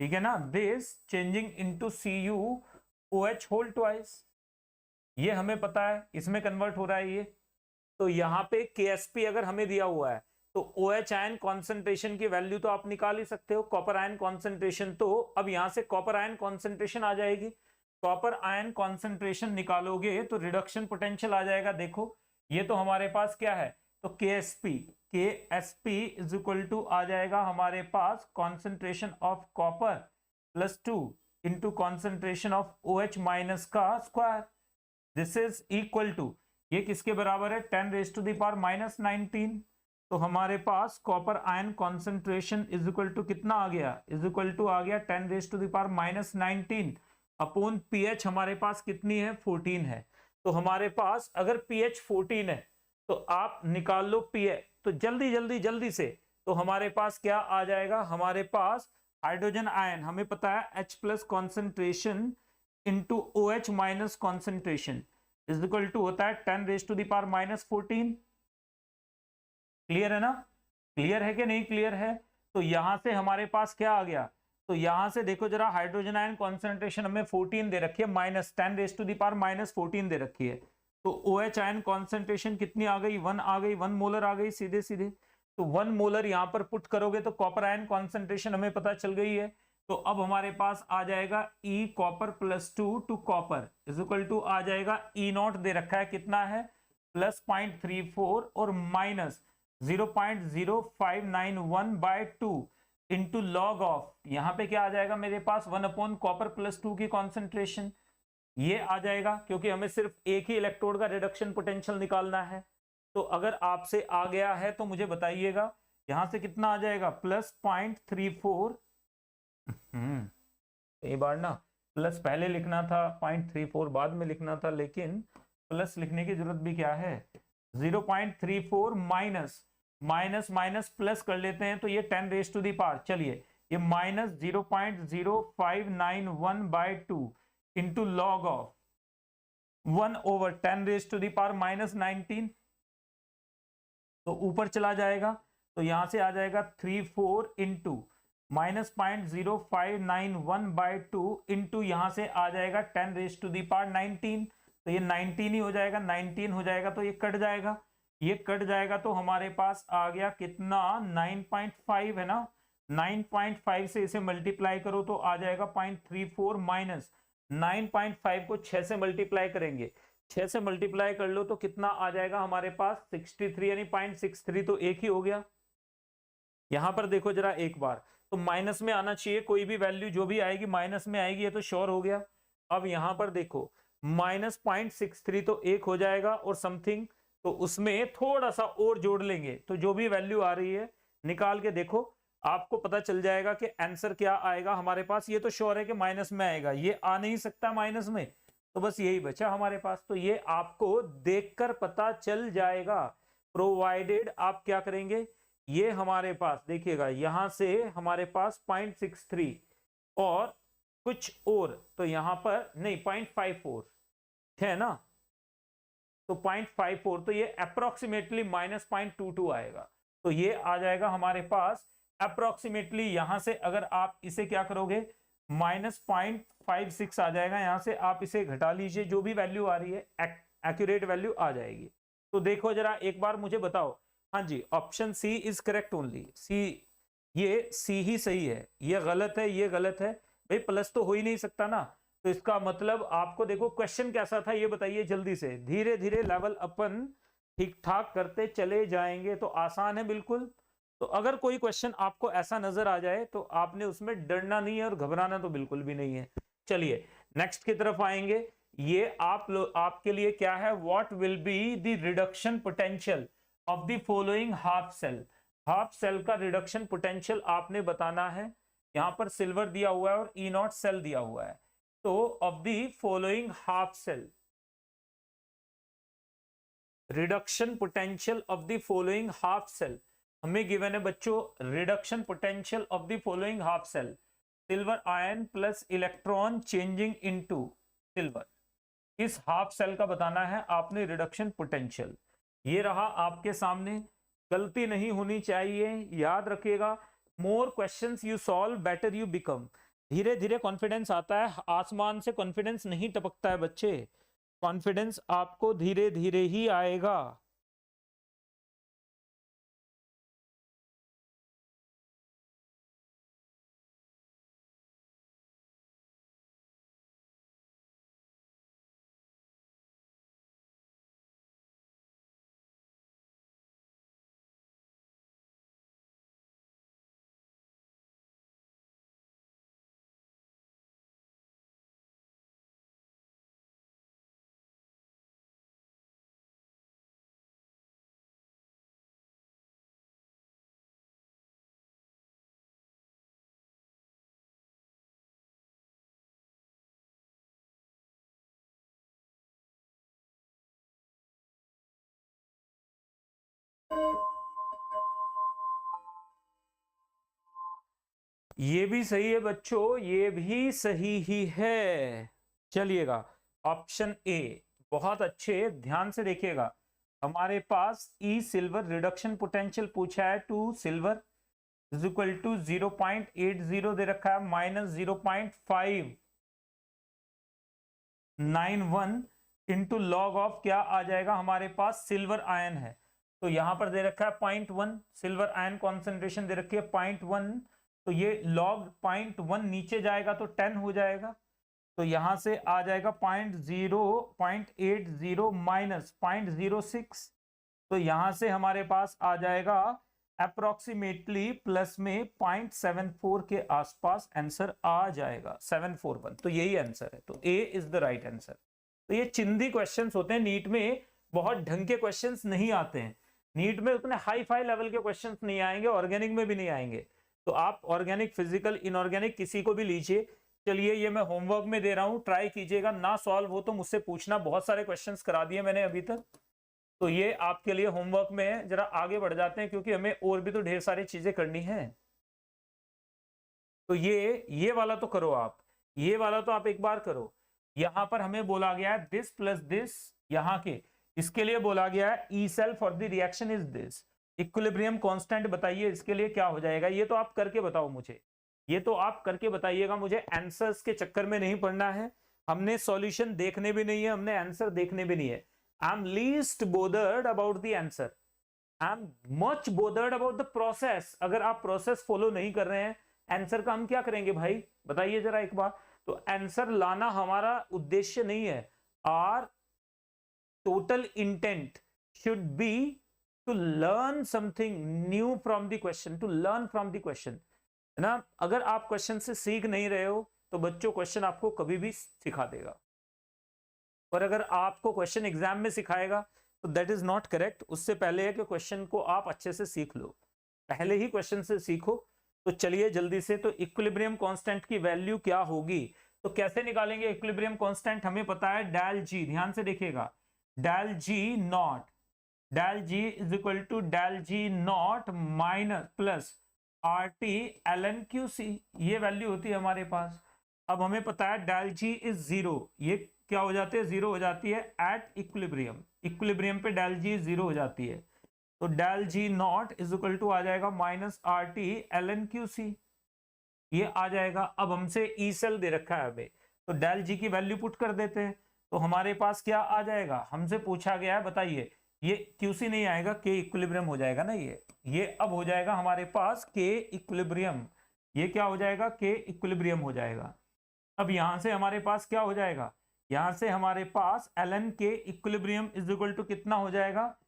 ठीक है ना, this changing into CuOH whole twice, ये हमें पता है, इसमें कन्वर्ट हो रहा है ये। तो यहाँ पे KSP अगर हमें दिया हुआ है तो OH आयन कॉन्सेंट्रेशन की वैल्यू तो आप निकाल ही सकते हो, कॉपर आयन कॉन्सेंट्रेशन। तो अब यहां से कॉपर आयन कॉन्सेंट्रेशन आ जाएगी, कॉपर आयन कॉन्सेंट्रेशन निकालोगे तो रिडक्शन पोटेंशियल आ जाएगा। देखो ये तो हमारे पास क्या है, तो KSP इज इक्वल टू आ जाएगा हमारे पास concentration of copper plus 2 into concentration of OH minus का square, this is equal to, ये किसके बराबर है, 10⁻⁻19। तो हमारे पास copper ion concentration is equal to कितना आ गया, इज इक्वल टू आ गया 10⁻⁻19 अपॉन पीएच हमारे पास कितनी है, 14 है। तो हमारे पास अगर पीएच 14 है तो आप निकाल लो पीएच, तो जल्दी जल्दी जल्दी से, तो हमारे पास क्या आ जाएगा, हमारे पास हाइड्रोजन आयन, हमें पता है H plus concentration into OH minus concentration is equal to होता है 10⁻⁻14। क्लियर है ना, क्लियर है कि नहीं क्लियर है। तो यहां से हमारे पास क्या आ गया, तो यहां से देखो जरा, हाइड्रोजन आयन कॉन्सेंट्रेशन हमें 14 दे रखी है, माइनस 10⁻⁻14 दे रखी है। तो OH आयन कॉन्सेंट्रेशन कितनी आ गई, 1 आ गई, 1 मोलर आ गई सीधे सीधे। तो 1 मोलर यहां पर पुट करोगे तो कॉपर आयन कॉन्सेंट्रेशन हमें पता चल गई है। तो अब हमारे पास आ जाएगा E copper plus 2 to copper is equal to आ जाएगा E नॉट दे रखा है कितना है, प्लस 0.34 और माइनस 0.0591/2 इंटू लॉग ऑफ, यहां पे क्या आ जाएगा मेरे पास 1 अपॉन कॉपर प्लस 2 की कॉन्सेंट्रेशन, ये आ जाएगा क्योंकि हमें सिर्फ एक ही इलेक्ट्रोड का रिडक्शन पोटेंशियल निकालना है। तो अगर आपसे आ गया है तो मुझे बताइएगा, यहां से कितना आ जाएगा, प्लस 0.34, ये बार ना प्लस पहले लिखना था, 0.34 बाद में लिखना था, लेकिन प्लस लिखने की जरूरत भी क्या है, 0.34 माइनस माइनस माइनस प्लस कर लेते हैं तो ये 10⁻⁴, चलिए ये माइनस 0.0591/2 इंटू लॉग ऑफ 1/10⁻⁻19, तो ऊपर चला जाएगा, तो यहां से आ जाएगा 34 इंटू माइनस 0.0591/2 इंटू यहां से आ जाएगा 10⁻⁹, तो ये 19 ही हो जाएगा, 19 हो जाएगा तो ये कट जाएगा, ये कट जाएगा तो हमारे पास आ गया कितना, 9.5 है ना, 9.5 से इसे मल्टीप्लाई करो तो आ जाएगा 0.34 माइनस 9.5 को 6 से मल्टीप्लाई करेंगे, 6 से मल्टीप्लाई कर लो तो कितना आ जाएगा हमारे पास 63, यानी 0.63, तो एक ही हो गया। यहां पर देखो जरा एक बार, तो माइनस में आना चाहिए, कोई भी वैल्यू जो भी आएगी माइनस में आएगी, ये तो श्योर हो गया। अब यहां पर देखो माइनस 0.63 तो एक हो जाएगा और समथिंग, तो उसमें थोड़ा सा और जोड़ लेंगे तो जो भी वैल्यू आ रही है निकाल के देखो, आपको पता चल जाएगा कि आंसर क्या आएगा हमारे पास। ये तो श्योर है कि माइनस में आएगा, ये आ नहीं सकता माइनस में, तो बस यही बचा हमारे पास। तो ये आपको देखकर पता चल जाएगा, प्रोवाइडेड आप क्या करेंगे, ये हमारे पास देखिएगा यहां से हमारे पास 0.63 और कुछ और, तो यहां पर नहीं 0.54 है ना, तो 0.54, तो ये अप्रोक्सीमेटली माइनस 0.22 आएगा, तो ये आ जाएगा हमारे पास अप्रोक्सीमेटली। यहां से अगर आप इसे क्या करोगे, माइनस 0.56 आ जाएगा, यहां से आप इसे घटा लीजिए, जो भी वैल्यू आ रही है एक्यूरेट वैल्यू आ जाएगी। तो देखो जरा एक बार मुझे बताओ, हाँ जी option C is correct only, C, ये सी ही सही है, ये गलत है, ये गलत है भाई, प्लस तो हो ही नहीं सकता ना। तो इसका मतलब आपको देखो क्वेश्चन कैसा था ये बताइए जल्दी से, धीरे धीरे लेवल अपन ठीक ठाक करते चले जाएंगे, तो आसान है बिल्कुल। तो अगर कोई क्वेश्चन आपको ऐसा नजर आ जाए तो आपने उसमें डरना नहीं है और घबराना तो बिल्कुल भी नहीं है। चलिए नेक्स्ट की तरफ आएंगे, ये आपके लिए क्या है, what will be the reduction potential of the following half cell. Half cell का रिडक्शन पोटेंशियल आपने बताना है, यहां पर सिल्वर दिया हुआ है और ई नॉट सेल दिया हुआ है। तो of the following half cell, reduction potential of the following half cell हमें गिवन है बच्चों, reduction potential of the following half cell, silver ion plus electron changing into silver, इस हाफ सेल का बताना है आपने रिडक्शन पोटेंशियल। ये रहा आपके सामने, गलती नहीं होनी चाहिए, याद रखिएगा, more questions you solve better you become. धीरे धीरे कॉन्फिडेंस आता है, आसमान से कॉन्फिडेंस नहीं टपकता है बच्चे, कॉन्फिडेंस आपको धीरे धीरे ही आएगा। ये भी सही है बच्चों, ये भी सही ही है। चलिएगा ऑप्शन ए, बहुत अच्छे, ध्यान से देखिएगा। हमारे पास ई सिल्वर रिडक्शन पोटेंशियल पूछा है, to silver is equal to 0.80 दे रखा है, माइनस 0.591 इंटू लॉग ऑफ क्या आ जाएगा हमारे पास, सिल्वर आयन है तो यहां पर दे रखा है 0.1, सिल्वर आयन कॉन्सेंट्रेशन दे रखी है 0.1, तो ये log 0.1 नीचे जाएगा तो 10 हो जाएगा, तो यहां से आ जाएगा 0.80 माइनस 0.06, तो यहां से हमारे पास आ जाएगा अप्रोक्सीमेटली प्लस में 0.74 के आसपास आंसर आ जाएगा, 741, तो यही आंसर है, तो ए इज द राइट आंसर। तो ये चिंदी क्वेश्चंस होते हैं, नीट में बहुत ढंग के क्वेश्चंस नहीं आते हैं, नीट में उतने हाई फाई लेवल के क्वेश्चंस नहीं आएंगे, ऑर्गेनिक में भी नहीं आएंगे, तो आप ऑर्गेनिक, फिजिकल, इनऑर्गेनिक किसी को भी लीजिए। चलिए ये मैं होमवर्क में दे रहा हूं, ट्राई कीजिएगा, ना सॉल्व हो तो मुझसे पूछना, बहुत सारे क्वेश्चंस करा दिए मैंने अभी तक, तो ये आपके लिए होमवर्क में है। जरा आगे बढ़ जाते हैं क्योंकि हमें और भी तो ढेर सारी चीजें करनी है। तो ये वाला तो करो आप, ये वाला तो आप एक बार करो। यहां पर हमें बोला गया है दिस प्लस दिस, यहां के इसके लिए बोला गया है E cell for the reaction is this, equilibrium constant बताइए इसके लिए क्या हो जाएगा, ये तो आप करके बताओ मुझे, ये तो आप करके बताइएगा मुझे, आंसर्स के चक्कर में नहीं पड़ना है, हमने सॉल्यूशन देखने भी नहीं है, हमने आंसर देखने भी नहीं है। I am least bothered about the answer, I am much bothered about the process. अगर आप प्रोसेस फॉलो नहीं कर रहे हैं, आंसर का हम क्या करेंगे भाई, बताइए जरा एक बार। तो आंसर लाना हमारा उद्देश्य नहीं है, our total intent should be to learn something new from the question, to learn from the question, है ना। अगर आप क्वेश्चन से सीख नहीं रहे हो तो बच्चों क्वेश्चन आपको कभी भी सिखा देगा, और अगर आपको क्वेश्चन एग्जाम में सिखाएगा तो दैट इज नॉट करेक्ट। उससे पहले है कि क्वेश्चन को आप अच्छे से सीख लो, पहले ही क्वेश्चन से सीखो। तो चलिए जल्दी से, तो इक्विलिब्रियम कांस्टेंट की वैल्यू क्या होगी, तो कैसे निकालेंगे इक्विलिब्रियम कांस्टेंट, हमें पता है डेल जी, ध्यान से देखिएगा, del G naught, del G is equal to del G naught minus plus R T L N Q C, ये वैल्यू होती है हमारे पास। अब हमें पता है डेल जी इज जीरो, ये क्या हो जाती है, जीरो हो जाती है एट इक्विलिब्रियम, इक्विलिब्रियम पे डेल जी जीरो हो जाती है, तो del G naught is equal to आ जाएगा minus R T L N Q C, ये आ जाएगा। अब हमसे ई सेल दे रखा है हमें, तो डेल जी की वैल्यू पुट कर देते हैं, तो हमारे पास क्या आ जाएगा, हमसे पूछा गया है बताइए, ये क्यूसी नहीं आएगा, के इक्विलिब्रियम हो जाएगा ना, ये अब हो जाएगा हमारे पास के इक्विलिब्रियम, ये क्या हो जाएगा, के इक्विलिब्रियम हो जाएगा। अब यहां से हमारे पास क्या हो जाएगा, यहां से हमारे पास L N K equilibrium is equal to कितना हो जाएगा,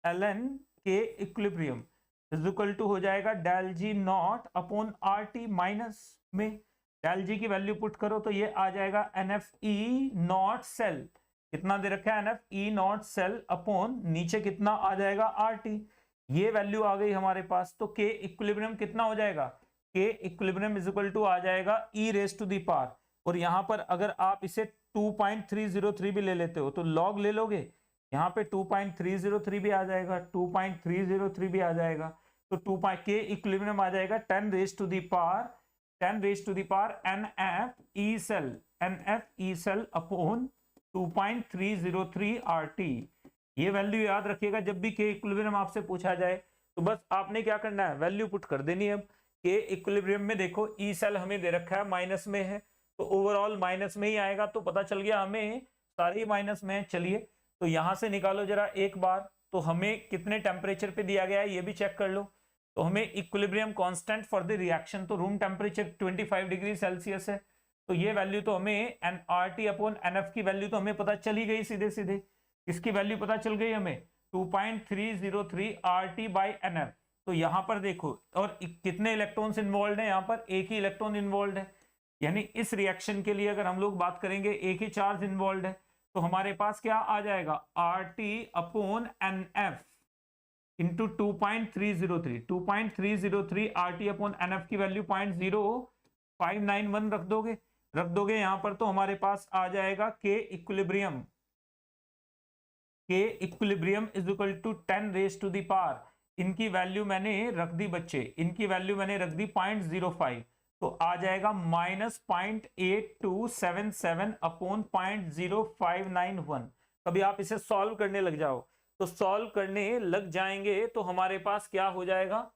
L N K equilibrium is equal to हो जाएगा del G naught upon R T minus में, डेल जी की वैल्यू पुट करो तो ये आ जाएगा N F E not cell, कितना दे रखा है, N F E not cell upon नीचे कितना आ जाएगा आर टी, ये वैल्यू आ गई हमारे पास। तो के इक्विलिब्रियम कितना हो जाएगा, K equilibrium is equal to आ जाएगा e raise to the power, और यहाँ पर अगर आप इसे 2.303 भी ले लेते हो तो लॉग ले लोगे, यहाँ पे 2.303 भी आ जाएगा, 2.303 भी आ जाएगा, तो 2 के इक्विलिब्रियम आ जाएगा 10 raise to the power, 10 raise to the power N F E cell, N F E cell upon 2.303 RT। ये वैल्यू याद रखिएगा, जब भी के इक्विलिब्रियम आपसे पूछा जाए तो बस आपने क्या करना है, वैल्यू पुट कर देनी है। अब के इक्विलिब्रियम में देखो ई सेल हमें दे रखा है माइनस में है, तो ओवरऑल माइनस में ही आएगा, तो पता चल गया हमें सारे माइनस में है। चलिए तो यहां से निकालो जरा एक बार, तो हमें कितने टेम्परेचर पे दिया गया है ये भी चेक कर लो। तो हमें equilibrium constant for the reaction, तो रूम टेम्परेचर 25 डिग्री सेल्सियस है, तो ये वैल्यू तो हमें N R T upon N F की वैल्यू तो हमें पता चली गई सीधे सीधे, इसकी वैल्यू पता चल गई हमें 2.303 RT बाई एन एफ। तो यहाँ पर देखो, और कितने इलेक्ट्रॉन्स इन्वॉल्व है, यहाँ पर एक ही इलेक्ट्रॉन इन्वॉल्व है, यानी इस रिएक्शन के लिए अगर हम लोग बात करेंगे एक ही चार्ज इन्वॉल्व है, तो हमारे पास क्या आ जाएगा, R T upon N F into 2.303 R T upon N F की वैल्यू 0.0591 रख दोगे यहां पर, तो हमारे पास आ जाएगा K equilibrium is equal to 10 raise to the power, इनकी वैल्यू मैंने रख दी बच्चे, इनकी वैल्यू मैंने रख दी 0.05, तो आ जाएगा -0.8277 अपॉन 0.0591। कभी आप इसे सॉल्व करने लग जाओ, तो सॉल्व करने लग जाएंगे तो हमारे पास क्या हो जाएगा,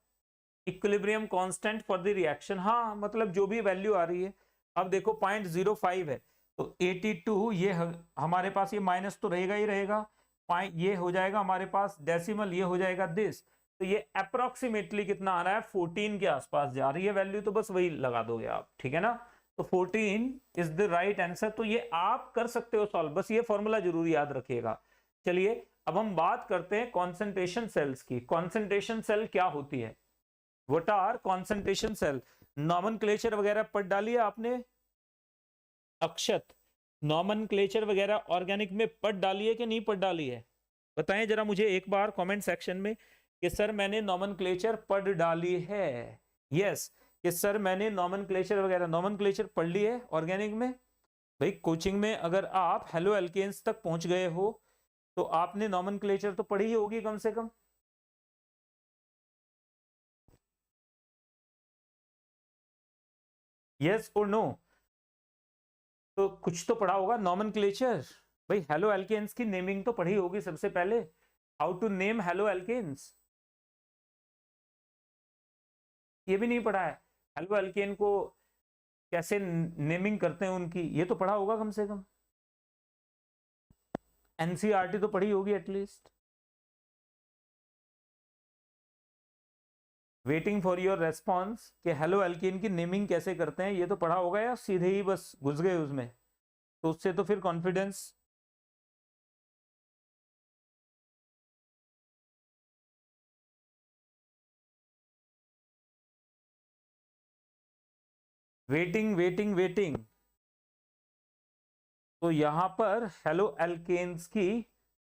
equilibrium constant for the reaction. हाँ मतलब जो भी वैल्यू आ रही है, अब देखो 0.05 है तो 82, ये हमारे पास ये माइनस तो रहेगा ही रहेगा, ये हो जाएगा हमारे पास डेसिमल, ये हो जाएगा दिस, तो ये अप्रोक्सीमेटली कितना आ रहा है, 14 के आसपास जा रही है वैल्यू, तो बस वही लगा दोगे आप, ठीक है ना। तो 14 इज द राइट आंसर। तो ये आप कर सकते हो सॉल्व, बस ये फॉर्मूला जरूर याद रखिएगा। चलिए अब हम बात करते हैं कॉन्सेंट्रेशन सेल्स की। कॉन्सेंट्रेशन सेल क्या होती है, what are concentration cell. Nomenclature वगैरह पढ़ डालिए आपने, अक्षत नॉमेनक्लेचर वगैरह ऑर्गेनिक में पढ़ डालिए कि नहीं पढ़ डाली है, बताएं जरा मुझे एक बार कमेंट सेक्शन में कि सर मैंने नॉमेनक्लेचर पढ़ डाली है। यस कि सर मैंने नॉमेनक्लेचर वगैरह, नॉमेनक्लेचर पढ़ ली है ऑर्गेनिक में। भाई कोचिंग में अगर आप हेलो एल्केन्स तक पहुंच गए हो तो आपने नॉमेनक्लेचर तो पढ़ी ही होगी कम से कम। यस और नो, तो कुछ तो पढ़ा होगा नॉमेनक्लेचर। भाई हेलो एल्केन्स की नेमिंग तो पढ़ी होगी सबसे पहले, how to name haloalkanes, ये भी नहीं पढ़ा है, हेलो एल्केन को कैसे नेमिंग करते हैं उनकी, ये तो पढ़ा होगा कम से कम, एनसीईआरटी तो पढ़ी होगी at least. Waiting for your response कि हेलो एल्केन की नेमिंग कैसे करते हैं, ये तो पढ़ा होगा या सीधे ही बस घुस गए उसमें, तो उससे तो फिर कॉन्फिडेंस। वेटिंग वेटिंग वेटिंग, तो यहां पर हेलो एल्केन्स की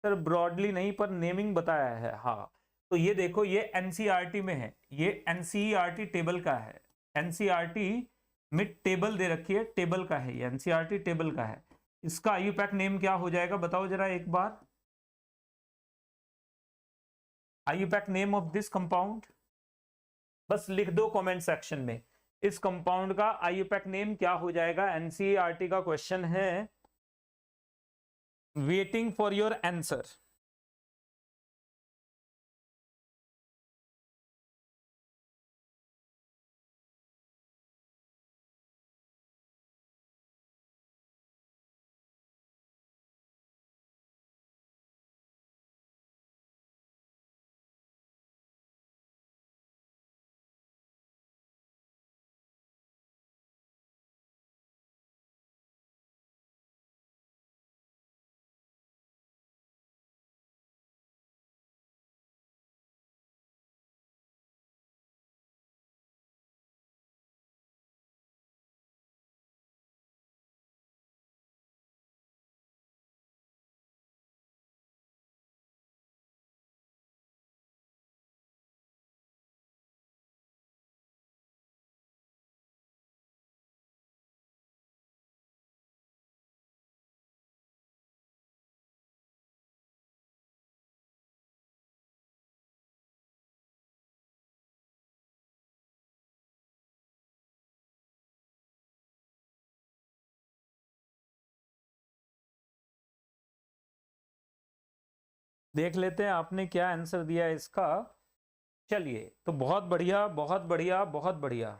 सर ब्रॉडली नहीं पर नेमिंग बताया है। हाँ तो ये देखो ये एनसीईआरटी में है, ये एनसीईआरटी टेबल का है, एनसीईआरटी में टेबल दे रखी है, टेबल का है ये, एनसीईआरटी टेबल का है। इसका आईयूपैक नेम क्या हो जाएगा बताओ जरा एक बार, IUPAC name of this compound, बस लिख दो कमेंट सेक्शन में इस कंपाउंड का आईयूपैक नेम क्या हो जाएगा। एनसीईआरटी का क्वेश्चन है, वेटिंग फॉर योर आंसर। देख लेते हैं आपने क्या आंसर दिया इसका। चलिए तो बहुत बढ़िया बहुत बढ़िया बहुत बढ़िया,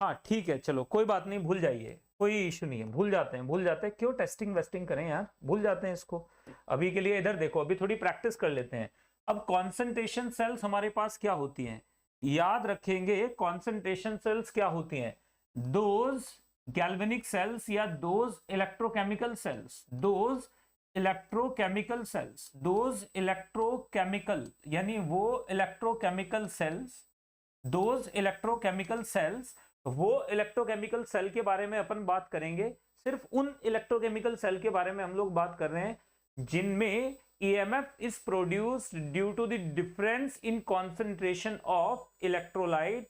हाँ ठीक है चलो कोई बात नहीं, भूल जाइए, कोई इशू नहीं है, भूल जाते हैं भूल जाते हैं, क्यों टेस्टिंग वेस्टिंग करें यार, भूल जाते हैं इसको। अभी के लिए इधर देखो, अभी थोड़ी प्रैक्टिस कर लेते हैं। अब कॉन्सेंट्रेशन सेल्स हमारे पास क्या होती हैं, याद रखेंगे कॉन्सेंट्रेशन सेल्स क्या होती हैं, दोज गैल्वेनिक सेल्स या those electrochemical cells, those electrochemical cells, those electrochemical यानी वो electrochemical cells, those electrochemical cells, वो इलेक्ट्रोकेमिकल सेल के बारे में अपन बात करेंगे, सिर्फ उन इलेक्ट्रोकेमिकल सेल के बारे में हम लोग बात कर रहे हैं जिनमें EMF is produced due to the difference in concentration of electrolyte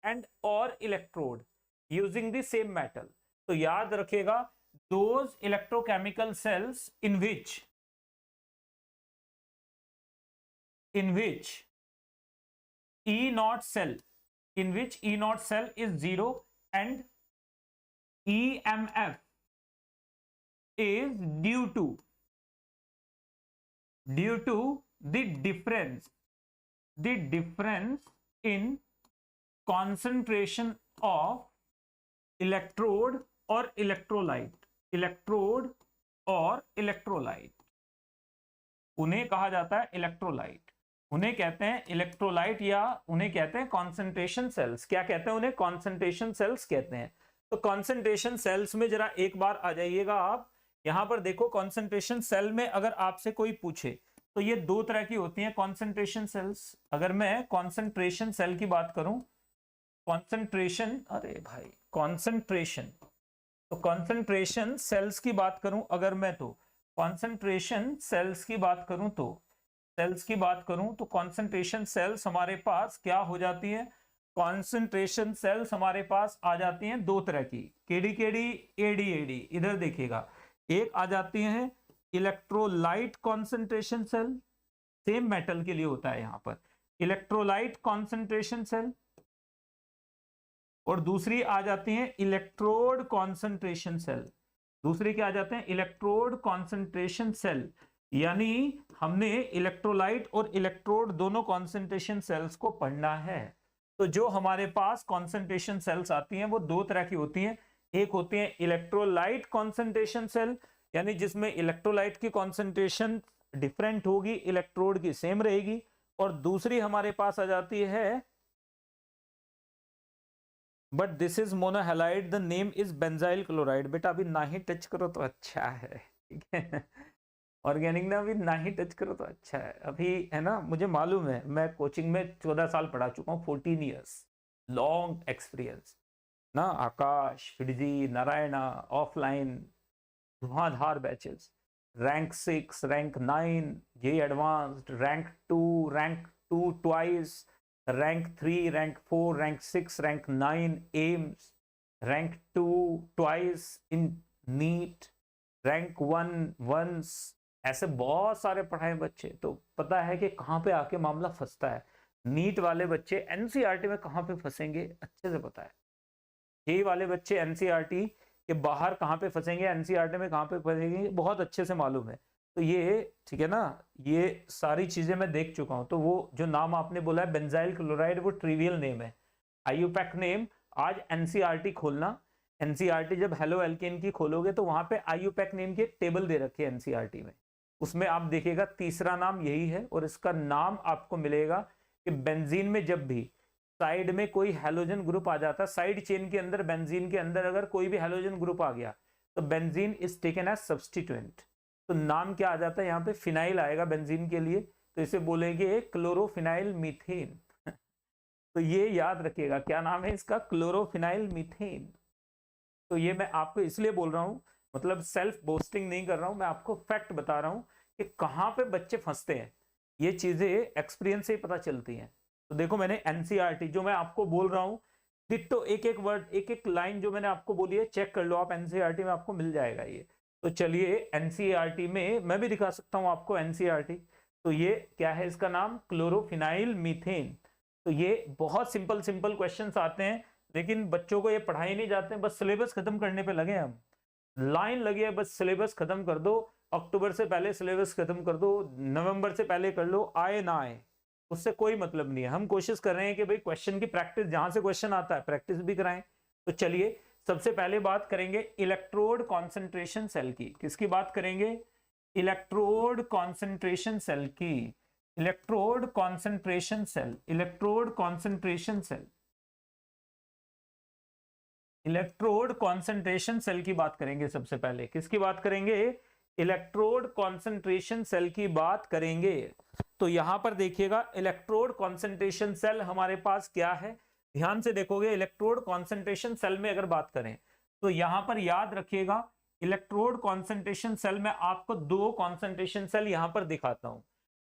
and or electrode using the same metal। तो याद रखिएगा those electrochemical cells in which in which E naught cell is 0 and EMF is due to the difference in concentration of electrode or electrolyte, उन्हें कहा जाता है electrolyte, उन्हें कहते हैं इलेक्ट्रोलाइट या उन्हें कहते हैं कॉन्सेंट्रेशन सेल्स। क्या कहते हैं उन्हें? कॉन्सेंट्रेशन सेल्स कहते हैं। तो कॉन्सेंट्रेशन सेल्स में जरा एक बार आ जाइएगा आप, यहां पर देखो कॉन्सेंट्रेशन सेल में अगर आपसे कोई पूछे तो ये दो तरह की होती हैं कॉन्सेंट्रेशन सेल्स। अगर मैं कॉन्सेंट्रेशन सेल की बात करूं, कॉन्सेंट्रेशन सेल्स की बात करूं अगर मैं, तो कॉन्सेंट्रेशन सेल्स की बात करूं तो कॉन्सेंट्रेशन सेल्स हमारे पास क्या हो जाती है? कॉन्सेंट्रेशन सेल्स हमारे पास आ जाती हैं दो तरह की, केडी एडी। इधर देखिएगा, एक आ जाती है electrolyte concentration cell, same metal के लिए होता है यहां पर इलेक्ट्रोलाइट कॉन्सेंट्रेशन सेल, और दूसरी आ जाती है इलेक्ट्रोड कॉन्सेंट्रेशन सेल। दूसरी क्या आ जाते हैं? Electrode concentration cell. यानी हमने इलेक्ट्रोलाइट और इलेक्ट्रोड दोनों कॉन्सेंट्रेशन सेल्स को पढ़ना है। तो जो हमारे पास कॉन्सेंट्रेशन सेल्स आती हैं वो दो तरह की होती हैं। एक होती है इलेक्ट्रोलाइट कॉन्सेंट्रेशन सेल, यानी जिसमें इलेक्ट्रोलाइट की कॉन्सेंट्रेशन डिफरेंट होगी, इलेक्ट्रोड की सेम रहेगी। और दूसरी हमारे पास आ जाती है, but this is monohalide, the name is benzyl chloride. बेटा अभी ना ही टच करो तो अच्छा है, ठीक है? ऑर्गेनिक ना अभी ना ही टच करो तो अच्छा है, अभी है ना। मुझे मालूम है, मैं कोचिंग में 14 साल पढ़ा चुका हूँ, 14 ईयर्स लॉन्ग एक्सपीरियंस ना। आकाश, फिडजी, नारायणा, ऑफलाइन धुआंधार batches, rank 6, rank 9, JEE advanced, rank 2 twice, rank 3, rank 4, rank 6, rank 9 AIIMS, rank 2 twice in NEET, rank 1 once, ऐसे बहुत सारे पढ़ाए बच्चे। तो पता है कि कहाँ पे आके मामला फंसता है। नीट वाले बच्चे एनसीईआरटी में कहाँ पे फंसेंगे अच्छे से पता है, ये वाले बच्चे एनसीईआरटी के बाहर कहाँ पे फंसेंगे, एनसीईआरटी में कहाँ पे फंसेंगे, बहुत अच्छे से मालूम है। तो ये ठीक है ना, ये सारी चीजें मैं देख चुका हूँ। तो वो जो नाम आपने बोला है बेंजाइल क्लोराइड, वो ट्रिवियल नेम है, आईयूपैक नेम। आज एनसीईआरटी खोलना, एनसीईआरटी जब हेलो एल्केन की खोलोगे तो वहां पे आईयूपैक नेम की एक टेबल दे रखी है एनसीईआरटी में, उसमें आप देखिएगा तीसरा नाम यही है। और इसका नाम आपको मिलेगा कि बेंजीन में जब भी साइड में कोई हैलोजन ग्रुप आ जाता है, साइड चेन के अंदर बेंजीन के अंदर अगर कोई भी हैलोजन ग्रुप आ गया तो benzene is taken as substituent. तो नाम क्या आ जाता है यहाँ पे? फिनाइल आएगा बेंजीन के लिए, तो इसे बोलेंगे क्लोरोफिनाइल मीथेन। तो ये याद रखिएगा, क्या नाम है इसका? Chlorophenyl methane. तो ये मैं आपको इसलिए बोल रहा हूं, मतलब सेल्फ बोस्टिंग नहीं कर रहा हूं, मैं आपको फैक्ट बता रहा हूं कि कहां पे बच्चे फंसते हैं। ये चीजें एक्सपीरियंस से ही पता चलती हैं। तो देखो मैंने एनसीईआरटी जो मैं आपको बोल रहा हूं, डिट्टो एक एक वर्ड, एक एक लाइन जो मैंने आपको बोली है चेक कर लो आप, एनसीईआरटी में आपको मिल जाएगा ये। तो चलिए एनसीईआरटी में मैं भी दिखा सकता हूं आपको एनसीईआरटी। तो ये क्या है इसका नाम? Chlorophenyl methane. तो ये बहुत सिंपल क्वेश्चंस आते हैं, लेकिन बच्चों को ये पढ़ाए नहीं जाते हैं, बस सिलेबस खत्म करने पे लगे हम। लाइन लगी है, बस सिलेबस खत्म कर दो, अक्टूबर से पहले सिलेबस खत्म कर दो, नवंबर से पहले कर लो, आए ना आए उससे कोई मतलब नहीं है। हम कोशिश कर रहे हैं कि भाई क्वेश्चन की प्रैक्टिस, जहां से क्वेश्चन आता है प्रैक्टिस भी कराएं। तो चलिए सबसे पहले बात करेंगे इलेक्ट्रोड कॉन्सेंट्रेशन सेल की। किसकी बात करेंगे? इलेक्ट्रोड कॉन्सेंट्रेशन सेल की। Electrode concentration cell, electrode concentration cell, electrode concentration cell की बात करेंगे। सबसे पहले किसकी बात करेंगे? इलेक्ट्रोड कॉन्सेंट्रेशन सेल की बात करेंगे। तो यहां पर देखिएगा इलेक्ट्रोड कॉन्सेंट्रेशन सेल हमारे पास क्या है, ध्यान से देखोगे। इलेक्ट्रोड कॉन्सेंट्रेशन सेल में अगर बात करें तो यहां पर याद रखिएगा, इलेक्ट्रोड कॉन्सेंट्रेशन सेल में आपको दो कॉन्सेंट्रेशन सेल यहां पर दिखाता हूं,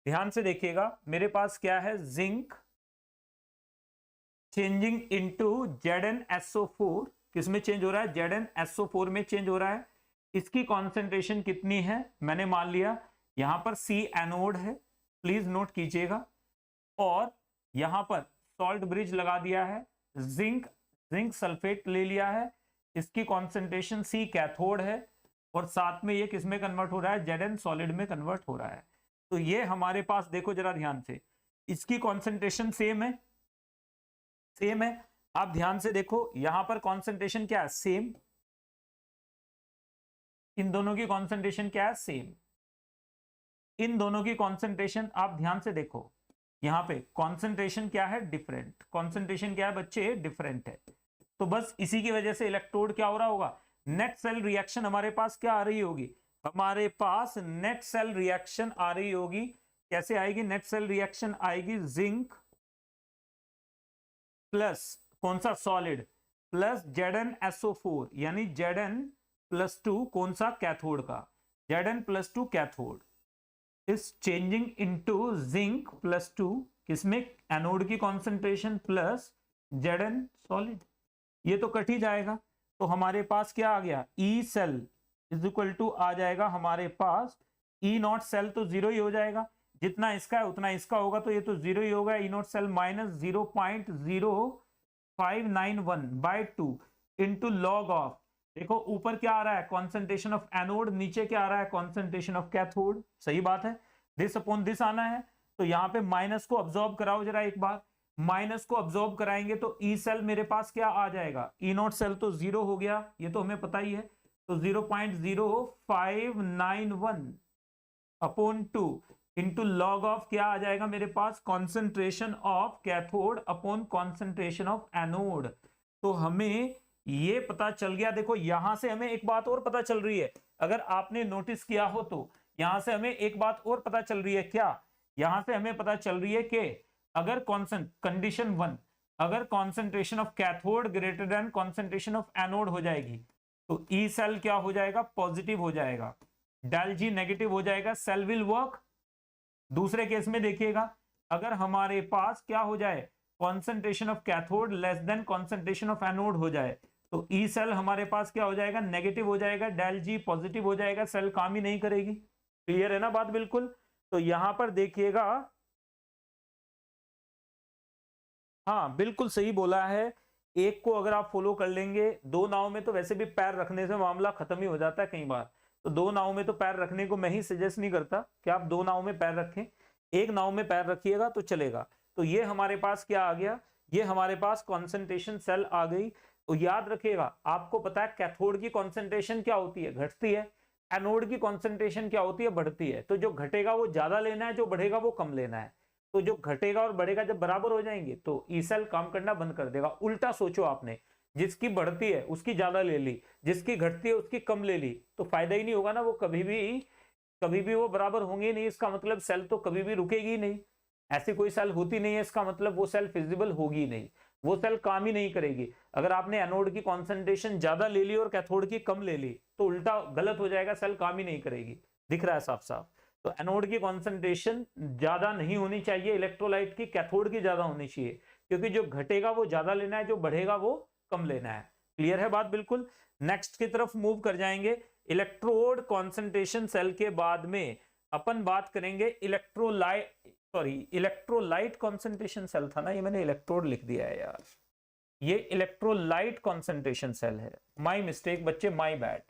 ध्यान से देखिएगा। मेरे पास क्या है? Zinc changing into ZnSO4। किसमें चेंज हो रहा है? ZnSO4 में चेंज हो रहा है। इसकी कॉन्सेंट्रेशन कितनी है? मैंने मान लिया यहां पर C एनोड है, प्लीज नोट कीजिएगा। और यहां पर सॉल्ट ब्रिज लगा दिया है, जिंक सल्फेट ले लिया है, इसकी कॉन्सेंट्रेशन C कैथोड है, और साथ में ये किसमें कन्वर्ट हो रहा है, Zn सॉलिड में कन्वर्ट हो रहा है। तो ये हमारे पास देखो जरा ध्यान से, इसकी कॉन्सेंट्रेशन सेम है, आप ध्यान से देखो यहां पर कॉन्सेंट्रेशन क्या है, सेम, इन दोनों की कॉन्सेंट्रेशन क्या है, सेम, इन दोनों की कॉन्सेंट्रेशन आप ध्यान से देखो, यहां पे कॉन्सेंट्रेशन क्या है, डिफरेंट, कॉन्सेंट्रेशन क्या है बच्चे, डिफरेंट है। तो बस इसी की वजह से इलेक्ट्रोड क्या हो रहा होगा, नेट सेल रिएक्शन हमारे पास क्या आ रही होगी, हमारे पास नेट सेल रिएक्शन आ रही होगी। कैसे आएगी नेट सेल रिएक्शन, आएगी जिंक प्लस कौन सा, सॉलिड, प्लस ZnSO4 यानी Zn+2 कौन सा, कैथोड का, Zn+2 cathode is changing into zinc +2 किसमें, एनोड की कॉन्सेंट्रेशन प्लस Zn सॉलिड, ये तो कट ही जाएगा। तो हमारे पास क्या आ गया, E cell is equal to आ जाएगा हमारे पास E0 सेल, तो जीरो ही हो जाएगा, जितना इसका है उतना इसका होगा, तो ये तो जीरो ही होगा, E0 cell minus 0.0591/2 into log of, देखो ऊपर क्या आ रहा है, कॉन्सेंट्रेशन ऑफ एनोड, नीचे क्या आ रहा है, कॉन्सेंट्रेशन ऑफ कैथोड, सही बात है, दिस अपॉन दिस आना है। तो यहाँ पे माइनस को ऑब्जॉर्व कराओ जरा एक बार, माइनस को ऑब्जॉर्व कराएंगे तो ई सेल मेरे पास क्या आ जाएगा, E0 सेल तो जीरो हो गया, ये तो हमें पता ही है, तो 0.0591/2 इंटू लॉग ऑफ क्या आ जाएगा मेरे पास, concentration of cathode upon concentration of anode. तो हमें ये पता चल गया, देखो यहां से हमें एक बात और पता चल रही है, अगर आपने नोटिस किया हो तो यहां से हमें एक बात और पता चल रही है, क्या, यहां से हमें पता चल रही है कि अगर कंडीशन 1, अगर concentration of cathode greater than concentration of anode हो जाएगी तो ई सेल क्या हो जाएगा, पॉजिटिव हो जाएगा, डेल जी नेगेटिव हो जाएगा, सेल विल वर्क। दूसरे केस में देखिएगा, अगर हमारे पास क्या हो जाए, concentration of cathode less than concentration of anode हो जाए, तो ई सेल हमारे पास क्या हो जाएगा, नेगेटिव हो जाएगा, डेल जी पॉजिटिव हो जाएगा, सेल काम ही नहीं करेगी। क्लियर है ना बात बिल्कुल। तो यहां पर देखिएगा, हाँ बिल्कुल सही बोला है, एक को अगर आप फॉलो कर लेंगे, दो नाव में तो वैसे भी पैर रखने से मामला खत्म ही हो जाता है कई बार, तो दो नाव में तो पैर रखने को मैं ही सजेस्ट नहीं करता कि आप दो नाव में पैर रखें, एक नाव में पैर रखिएगा तो चलेगा। तो ये हमारे पास क्या आ गया, ये हमारे पास कॉन्सेंट्रेशन सेल आ गई। तो याद रखिएगा, आपको पता है कैथोड की कॉन्सेंट्रेशन क्या होती है, घटती है, एनोड की कॉन्सेंट्रेशन क्या होती है, बढ़ती है। तो जो घटेगा वो ज्यादा लेना है, जो बढ़ेगा वो कम लेना है। तो जो घटेगा और बढ़ेगा जब बराबर हो जाएंगे तो ई सेल काम करना बंद कर देगा। उल्टा सोचो आपने, जिसकी बढ़ती है उसकी ज्यादा ले ली, जिसकी घटती है उसकी कम ले ली, तो फायदा ही नहीं होगा ना, वो कभी भी वो बराबर होंगे नहीं, इसका मतलब सेल तो कभी भी रुकेगी ही नहीं, ऐसी कोई सेल होती नहीं है, इसका मतलब वो सेल फिजिबल होगी नहीं, वो सेल काम ही नहीं करेगी। अगर आपने एनोड की कॉन्सेंट्रेशन ज्यादा ले ली और कैथोड की कम ले ली तो उल्टा गलत हो जाएगा, सेल काम ही नहीं करेगी। दिख रहा है साफ साफ। तो एनोड की कॉन्सेंट्रेशन ज्यादा नहीं होनी चाहिए, इलेक्ट्रोलाइट की कैथोड की ज्यादा होनी चाहिए, क्योंकि जो घटेगा वो ज्यादा लेना है, जो बढ़ेगा वो कम लेना है। क्लियर है बात बिल्कुल। नेक्स्ट की तरफ मूव कर जाएंगे। इलेक्ट्रोड कॉन्सेंट्रेशन सेल के बाद में अपन बात करेंगे इलेक्ट्रोलाइट कॉन्सेंट्रेशन सेल था ना, ये मैंने इलेक्ट्रोड लिख दिया है यार, ये इलेक्ट्रोलाइट कॉन्सेंट्रेशन सेल है, माय मिस्टेक बच्चे, my bad.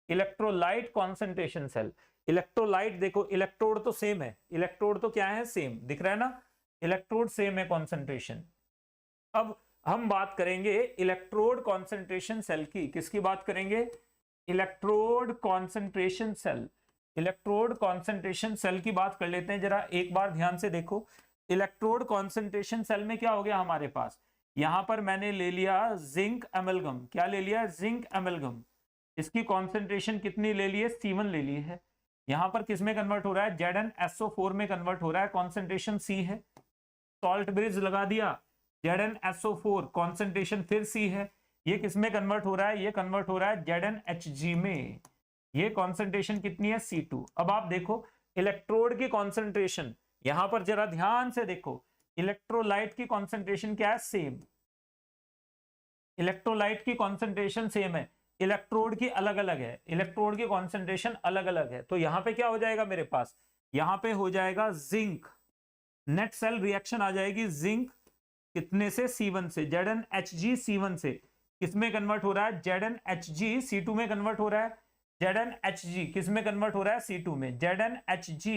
Electrolyte concentration cell, electrolyte देखो, इलेक्ट्रोड तो सेम है, इलेक्ट्रोड तो क्या है, सेम दिख रहा है ना, इलेक्ट्रोड सेम है कॉन्सेंट्रेशन। अब हम बात करेंगे इलेक्ट्रोड कॉन्सेंट्रेशन सेल की, किसकी बात करेंगे, electrode concentration cell. Electrode concentration cell की बात कर लेते हैं जरा, एक बार ध्यान से देखो। इलेक्ट्रोड कॉन्सेंट्रेशन सेल में क्या हो गया हमारे पास, यहां पर मैंने ले लिया जिंक एमलगम, क्या ले लिया, जिंक एमलगम, इसकी कॉन्सेंट्रेशन कितनी ले ली है, C1 ले ली है। यहां पर किस में कन्वर्ट हो रहा है, ZnSO4 में कन्वर्ट हो रहा है, कॉन्सेंट्रेशन C है। सॉल्ट ब्रिज लगा दिया, ZnSO4 कॉन्सेंट्रेशन फिर C है। ये किस में कन्वर्ट हो रहा है, ये कन्वर्ट हो रहा है ZnHg में, ये कॉन्सेंट्रेशन कितनी है, C2। अब आप देखो इलेक्ट्रोड की कॉन्सेंट्रेशन, यहां पर जरा ध्यान से देखो, इलेक्ट्रोलाइट की कॉन्सेंट्रेशन क्या है, सेम, इलेक्ट्रोलाइट की कॉन्सेंट्रेशन सेम है, इलेक्ट्रोड की अलग अलग है, इलेक्ट्रोड की कॉन्सेंट्रेशन अलग अलग है। तो यहां पे क्या हो जाएगा मेरे पास, यहां पे हो जाएगा जिंक नेट सेल रिएक्शन आ जाएगी जिंक कितने से, C1 से, ZnHg C1 से किसमें कन्वर्ट हो रहा है, ZnHg C2 में कन्वर्ट हो रहा है, ZnHg किसमें कन्वर्ट हो रहा है, C2 में, ZnHg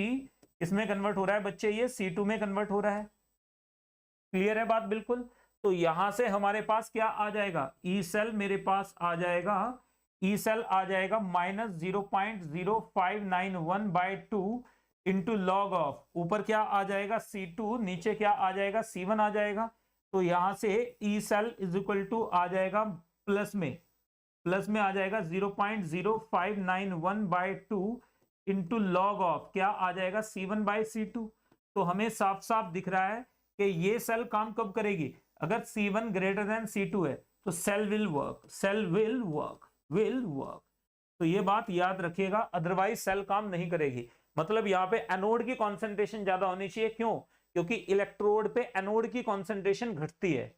किसमें कन्वर्ट हो रहा है बच्चे, ये C2 में कन्वर्ट हो रहा है। क्लियर है बात बिल्कुल। तो यहां से हमारे पास क्या आ जाएगा, ई सेल मेरे पास आ जाएगा, ई सेल आ जाएगा -0.0591/2 इंटू लॉग ऑफ, ऊपर क्या आ जाएगा C2, नीचे क्या आ जाएगा C1 आ जाएगा। तो यहां से E cell is equal to आ जाएगा प्लस में आ जाएगा 0.0591/2 इंटू लॉग ऑफ क्या आ जाएगा C1/C2। तो हमें साफ साफ दिख रहा है कि ये सेल काम कब करेगी, अगर C1 ग्रेटर देन C2 है तो सेल विल वर्क। तो ये बात याद रखिएगा, अदरवाइज सेल काम नहीं करेगी। मतलब यहाँ पे एनोड की कॉन्सेंट्रेशन ज्यादा होनी चाहिए, क्यों, क्योंकि इलेक्ट्रोड पे एनोड की कॉन्सेंट्रेशन घटती है,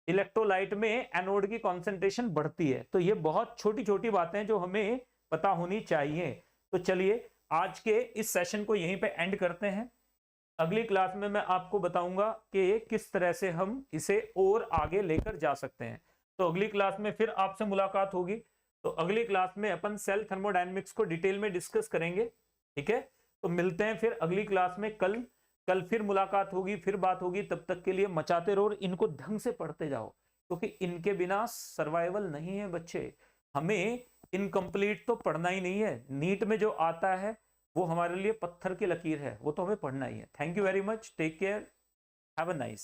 इलेक्ट्रोलाइट में एनोड की कॉन्सेंट्रेशन बढ़ती है। तो ये बहुत छोटी छोटी बातें जो हमें पता होनी चाहिए। तो चलिए आज के इस सेशन को यहीं पे एंड करते हैं। अगली क्लास में मैं आपको बताऊंगा कि किस तरह से हम इसे और आगे लेकर जा सकते हैं। तो अगली क्लास में फिर आपसे मुलाकात होगी। तो अगली क्लास में अपन सेल थर्मोडायनेमिक्स को डिटेल में डिस्कस करेंगे, ठीक है। तो मिलते हैं फिर अगली क्लास में, कल फिर मुलाकात होगी, फिर बात होगी। तब तक के लिए मचाते रहो और इनको ढंग से पढ़ते जाओ, क्योंकि इनके बिना सर्वाइवल नहीं है बच्चे। हमें इनकम्प्लीट तो पढ़ना ही नहीं है, नीट में जो आता है वो हमारे लिए पत्थर की लकीर है, वो तो हमें पढ़ना ही है। Thank you very much, take care, have a nice.